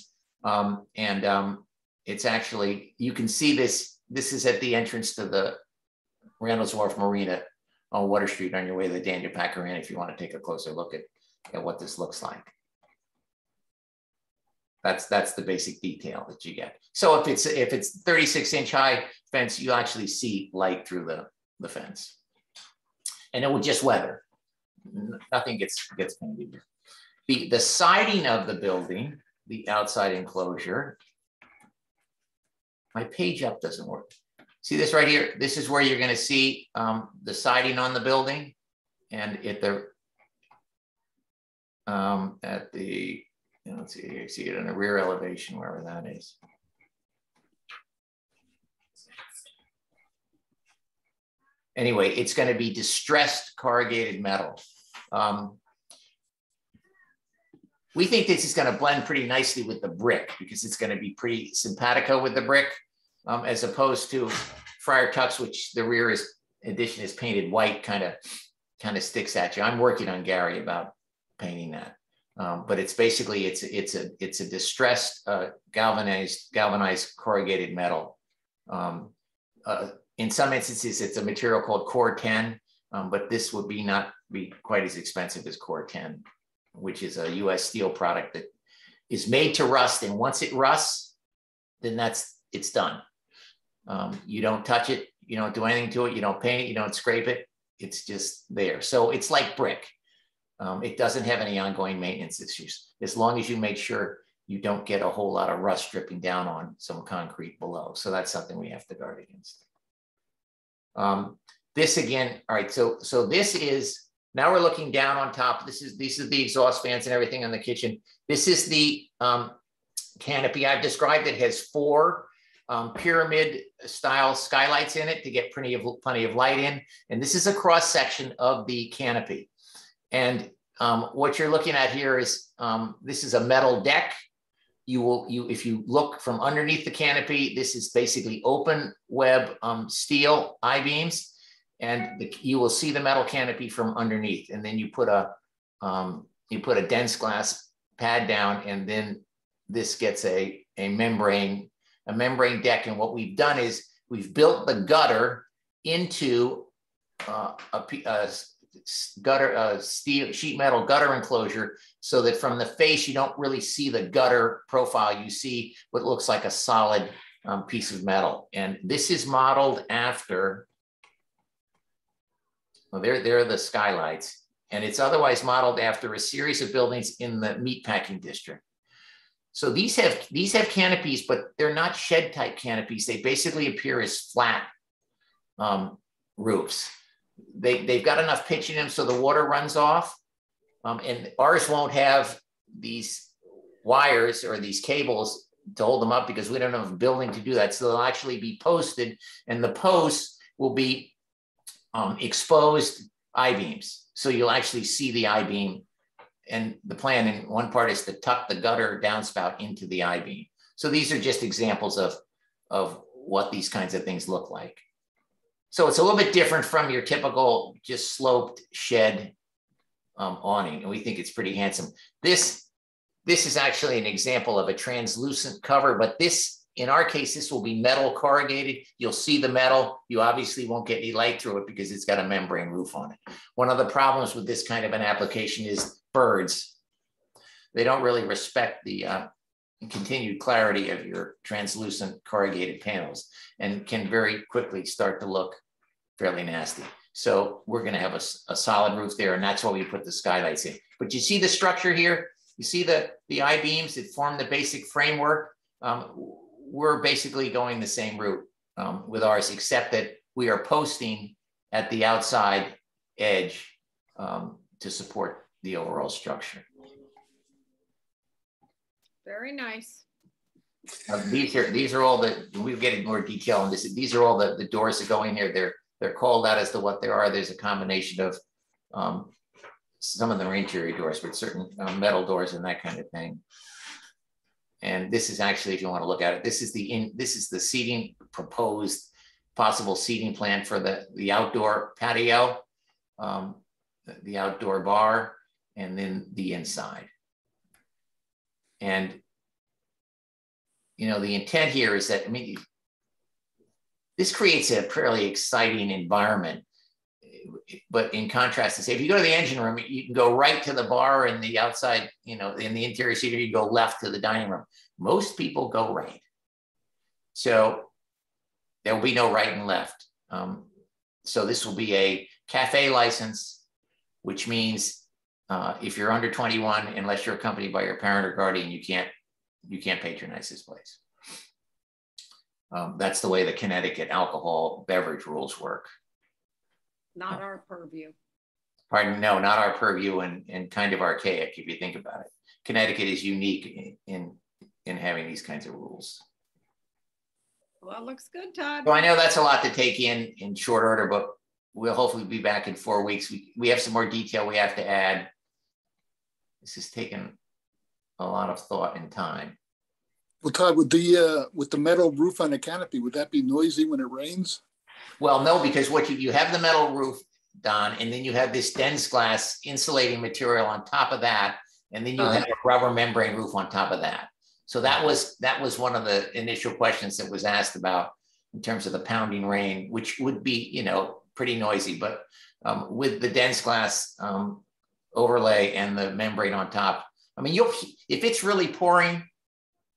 It's actually, you can see this. This is at the entrance to the Randall's Wharf Marina on Water Street on your way to the Daniel Packer Inn, if you want to take a closer look at what this looks like. That's the basic detail that you get. So if it's 36-inch high fence, you actually see light through the fence, and it will just weather. Nothing gets painted here. The siding of the building, the outside enclosure. My page up doesn't work. See this right here? This is where you're going to see the siding on the building, and at the let's see, you see it in the rear elevation, wherever that is. Anyway, it's going to be distressed corrugated metal. We think this is going to blend pretty nicely with the brick because it's going to be pretty simpatico with the brick, as opposed to Friar Tuck's, which the rear addition is painted white, kind of sticks at you. I'm working on Gary about painting that. But it's basically, it's a distressed galvanized corrugated metal. In some instances, it's a material called Core 10, but this would not be quite as expensive as Core 10, which is a US steel product that is made to rust. And once it rusts, then it's done. You don't touch it, you don't do anything to it, you don't paint it, you don't scrape it. It's just there. So it's like brick. It doesn't have any ongoing maintenance issues, as long as you make sure you don't get a whole lot of rust dripping down on some concrete below. So that's something we have to guard against. This again, all right, so this is, now we're looking down on top. These are the exhaust fans and everything on the kitchen. This is the canopy I've described. It has 4 pyramid style skylights in it to get plenty of light in. And this is a cross section of the canopy. And what you're looking at here is, this is a metal deck. If you look from underneath the canopy, this is basically open web steel I-beams, and you will see the metal canopy from underneath. And then you put a dense glass pad down, and then this gets a membrane deck. And what we've done is we've built the gutter into steel sheet metal gutter enclosure, so that from the face you don't really see the gutter profile. You see what looks like a solid piece of metal. And this is modeled after, well, there are the skylights, and it's otherwise modeled after a series of buildings in the meatpacking district. So these have canopies, but they're not shed type canopies. They basically appear as flat roofs. They've got enough pitch in them so the water runs off. And ours won't have these wires or these cables to hold them up because we don't have a building to do that. So they'll actually be posted, and the posts will be exposed I-beams. So you'll actually see the I-beam, and the plan in one part is to tuck the gutter downspout into the I-beam. So these are just examples of what these kinds of things look like. So it's a little bit different from your typical just sloped shed awning, and we think it's pretty handsome. This is actually an example of a translucent cover, but this, in our case, this will be metal corrugated. You'll see the metal. You obviously won't get any light through it because it's got a membrane roof on it. One of the problems with this kind of an application is birds. They don't really respect the continued clarity of your translucent corrugated panels and can very quickly start to look fairly nasty. So we're going to have a solid roof there, and that's why we put the skylights in. But you see the structure here? You see the I-beams that form the basic framework? We're basically going the same route with ours, except that we are posting at the outside edge to support the overall structure. Very nice. These are all the, we're getting more detail on this. These are all the doors that go in here. They're called out as to what they are. There's a combination of some of them are interior doors, but certain metal doors and that kind of thing. And this is actually, if you want to look at it, this is the seating, proposed possible seating plan for the outdoor patio, the outdoor bar, and then the inside. And, you know, the intent here is that, I mean, this creates a fairly exciting environment. But in contrast to say, if you go to the engine room, you can go right to the bar and the outside, you know, in the interior seating, you go left to the dining room. Most people go right. So there will be no right and left. So this will be a cafe license, which means if you're under 21, unless you're accompanied by your parent or guardian, you can't patronize this place. That's the way the Connecticut alcohol beverage rules work. Not our purview. Pardon? No, not our purview, and kind of archaic if you think about it. Connecticut is unique in having these kinds of rules. Well, it looks good, Todd. So I know that's a lot to take in short order, but we'll hopefully be back in 4 weeks. We have some more detail we have to add. This has taken a lot of thought and time. Well, Todd, with the metal roof on the canopy, would that be noisy when it rains? Well, no, because what you have the metal roof, Don, and then you have this dense glass insulating material on top of that, and then you have a rubber membrane roof on top of that. So that was one of the initial questions that was asked about in terms of the pounding rain, which would be, you know, pretty noisy. But with the dense glass overlay and the membrane on top, I mean, if it's really pouring,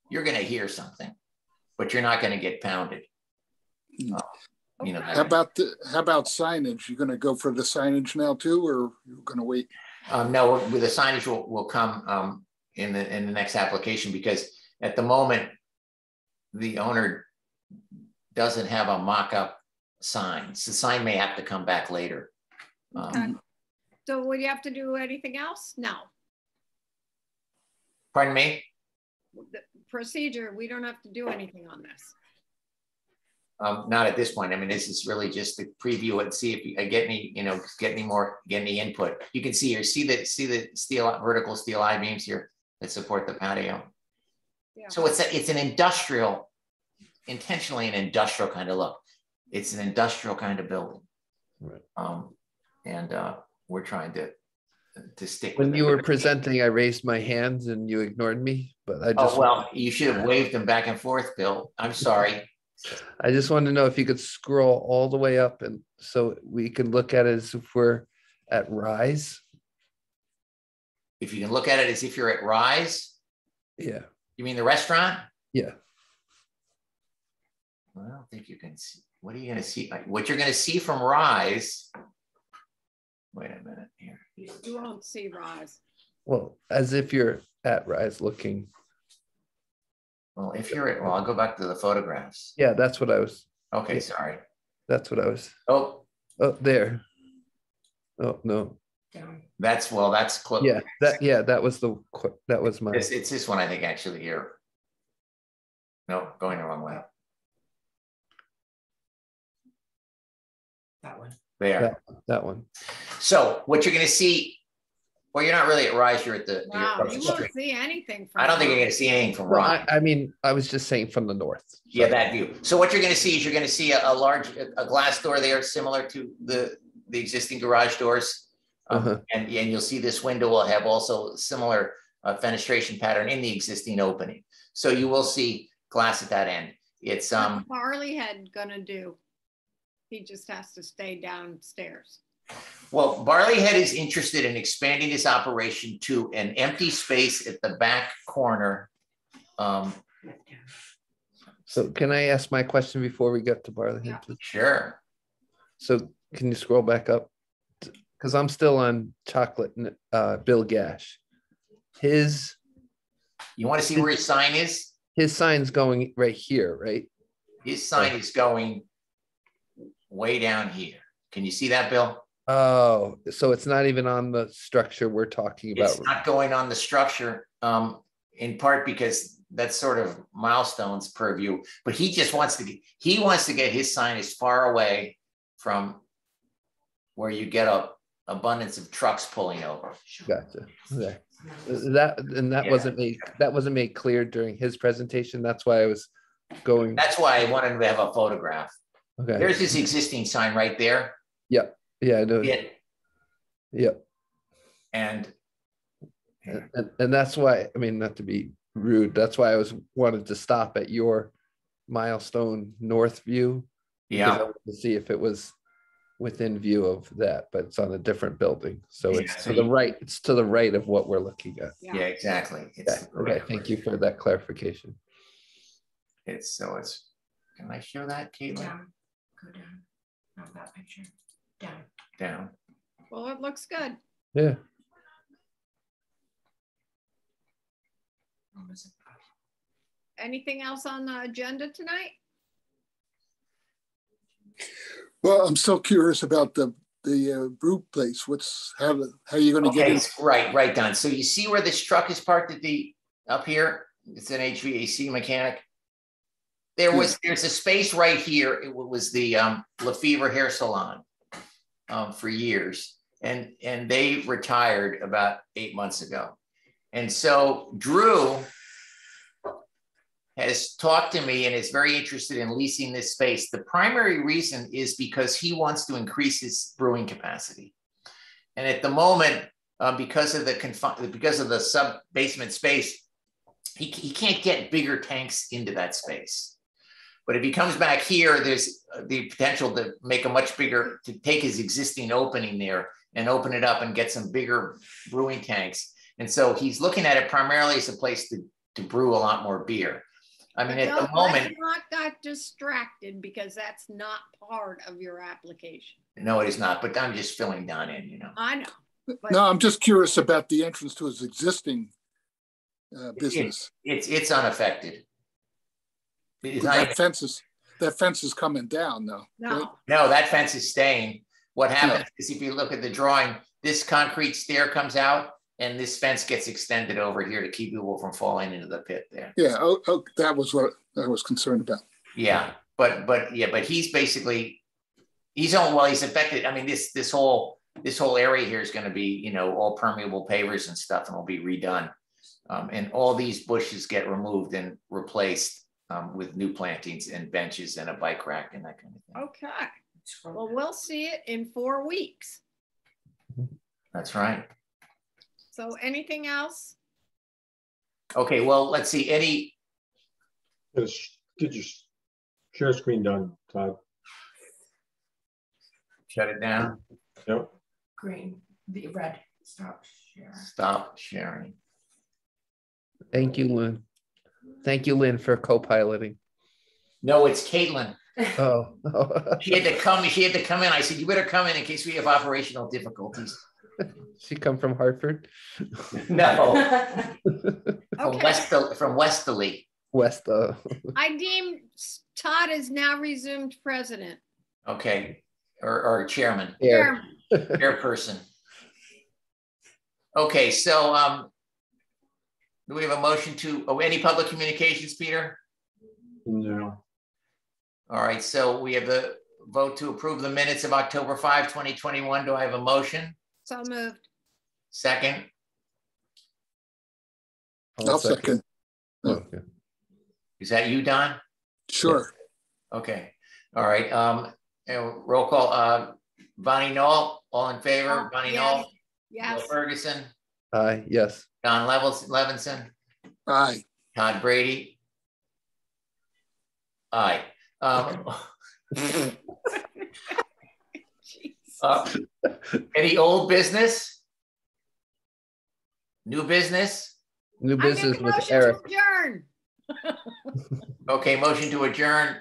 you're going to hear something, but you're not going to get pounded. You know, how about signage? You're going to go for the signage now too, or you're going to wait? No, with the signage will come in the next application, because at the moment the owner doesn't have a mock-up sign. So the sign may have to come back later. Okay. So would you have to do anything else? No. Pardon me? The procedure, we don't have to do anything on this. Not at this point. I mean, this is really just to preview it and see if I get any, you know, get any input. You can see here, see the steel, vertical steel I-beams here that support the patio. Yeah. So it's an industrial, intentionally an industrial kind of look. It's an industrial kind of building. Right. We're trying to stick with it. When you were presenting, I raised my hands and you ignored me, but I just— Oh, well, you should have waved them back and forth, Bill. I'm sorry. I just wanted to know if you could scroll all the way up, and so we can look at it as if we're at Rise. If you can look at it as if you're at Rise? Yeah. You mean the restaurant? Yeah. Well, I don't think you can see. What are you going to see? What you're going to see from Rise. Wait a minute here. You won't see Rise. Well, as if you're at Rise looking. Well, if you're at, well, I'll go back to the photographs. Yeah, that's what I was. Okay, yeah. Sorry. That's what I was. Oh, there. Oh, no. That's close. Yeah, that was my. It's this one, I think, actually here. No, going the wrong way. That one. There. That one. So what you're going to see, well, you're not really at Rise. You're at the. Wow, you won't see anything from. I don't think you're going to see anything from Rise. I mean, I was just saying from the north. So. Yeah, that view. So what you're going to see is you're going to see a large glass door there, similar to the existing garage doors, and you'll see this window will have also similar fenestration pattern in the existing opening. So you will see glass at that end. It's What's Barley Head gonna do? He just has to stay downstairs. Well, Barley Head is interested in expanding his operation to an empty space at the back corner So can I ask my question before we get to Barleyhead? Yeah. Sure. So can you scroll back up? Because I'm still on chocolate, Bill Gash. You want to see where his sign is? His sign's going right here, right? His sign is going way down here. Can you see that, Bill? Oh, so it's not even on the structure we're talking about. It's not going on the structure, in part because that's sort of Milestone's purview, but he just wants to get his sign as far away from where you get a abundance of trucks pulling over. Gotcha. Okay. That wasn't made clear during his presentation. That's why I was going. That's why I wanted to have a photograph. Okay. There's his existing sign right there. Yep. Yeah, I know. Yep. And that's why, I mean, not to be rude, that's why I wanted to stop at your Milestone North view. Yeah. I wanted to see if it was within view of that, but it's on a different building. So it's to the right. It's to the right of what we're looking at. Yeah, exactly. Okay. Thank you for that clarification. Can I show that, Caitlin? Down. Go down. Not that picture. Down. Down. Well, it looks good. Yeah. Anything else on the agenda tonight? Well, I'm still curious about the brew place. How are you going to get it? Right, Don. So you see where this truck is parked up here? It's an HVAC mechanic. There's a space right here. It was the Lefevre hair salon for years, and they retired about 8 months ago. And so Drew has talked to me and is very interested in leasing this space. The primary reason is because he wants to increase his brewing capacity. And at the moment, because of the sub basement space, he can't get bigger tanks into that space. But if he comes back here, there's the potential to make to take his existing opening there and open it up and get some bigger brewing tanks. And so he's looking at it primarily as a place to brew a lot more beer. I mean, at the moment, not got distracted because that's not part of your application. No, it is not. But I'm just filling Don in, I know. No, I'm just curious about the entrance to his existing business. It's unaffected. That fence is coming down, though. No, right? No, that fence is staying. What happens is, if you look at the drawing, this concrete stair comes out, and this fence gets extended over here to keep people from falling into the pit there. Yeah, that was what I was concerned about. Yeah, but he's basically he's affected. I mean, this whole area here is going to be all permeable pavers and stuff, and will be redone, and all these bushes get removed and replaced with new plantings and benches and a bike rack and that kind of thing. okay. Well, we'll see it in 4 weeks. That's right. So anything else? Okay, well, let's see. Get your share screen done, Todd. Shut it down. Yep. Green. The red. Stop sharing. Stop sharing. Thank you, Lynn. Thank you, Lynn, for co-piloting. No, it's Caitlin. Oh. She had to come in. I said, you better come in case we have operational difficulties. She come from Hartford? No. Okay. From Westerly. West. I deem Todd is now resumed president. Okay. Or chairman. Yeah. Chairperson. Okay, so do we have a motion to any public communications, Peter? No. All right, so we have the vote to approve the minutes of October 5, 2021. Do I have a motion? So moved. Second? I'll second. Okay. Is that you, Don? Sure. Okay. All right. Roll call. Bonnie Knoll, all in favor? Bonnie yes. Knoll? Yes. Bill Ferguson? Aye, yes. Don Levinson? Aye. Todd Brady? Aye. Any old business? New business? New business with motion Eric. to adjourn. Okay, motion to adjourn.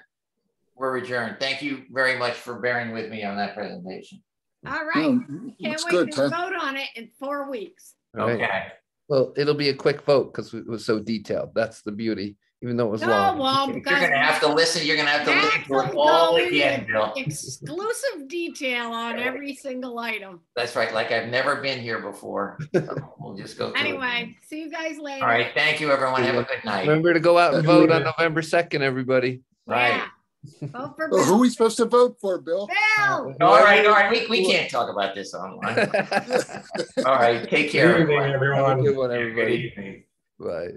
We're adjourned. Thank you very much for bearing with me on that presentation. All right. Can't Looks wait good, to Ted. vote on it in 4 weeks. All right. Okay. Well, it'll be a quick vote because it was so detailed. That's the beauty, even though it was No, long. well, You're because gonna have to listen. You're gonna have to listen Matt to it will all go again, into Bill. exclusive detail on every single item. That's right. Like I've never been here before. So we'll just go through it. Anyway, see you guys later. All right. Thank you, everyone. Have a good night. Remember to go out and vote on November 2nd, everybody. Right. Yeah. Vote for Well, who Bill. are we supposed to vote for, Bill? Bill. All right. We can't talk about this online. All right. Take care. Good evening, everyone. everyone. Have a good one, Good everybody. evening. Bye.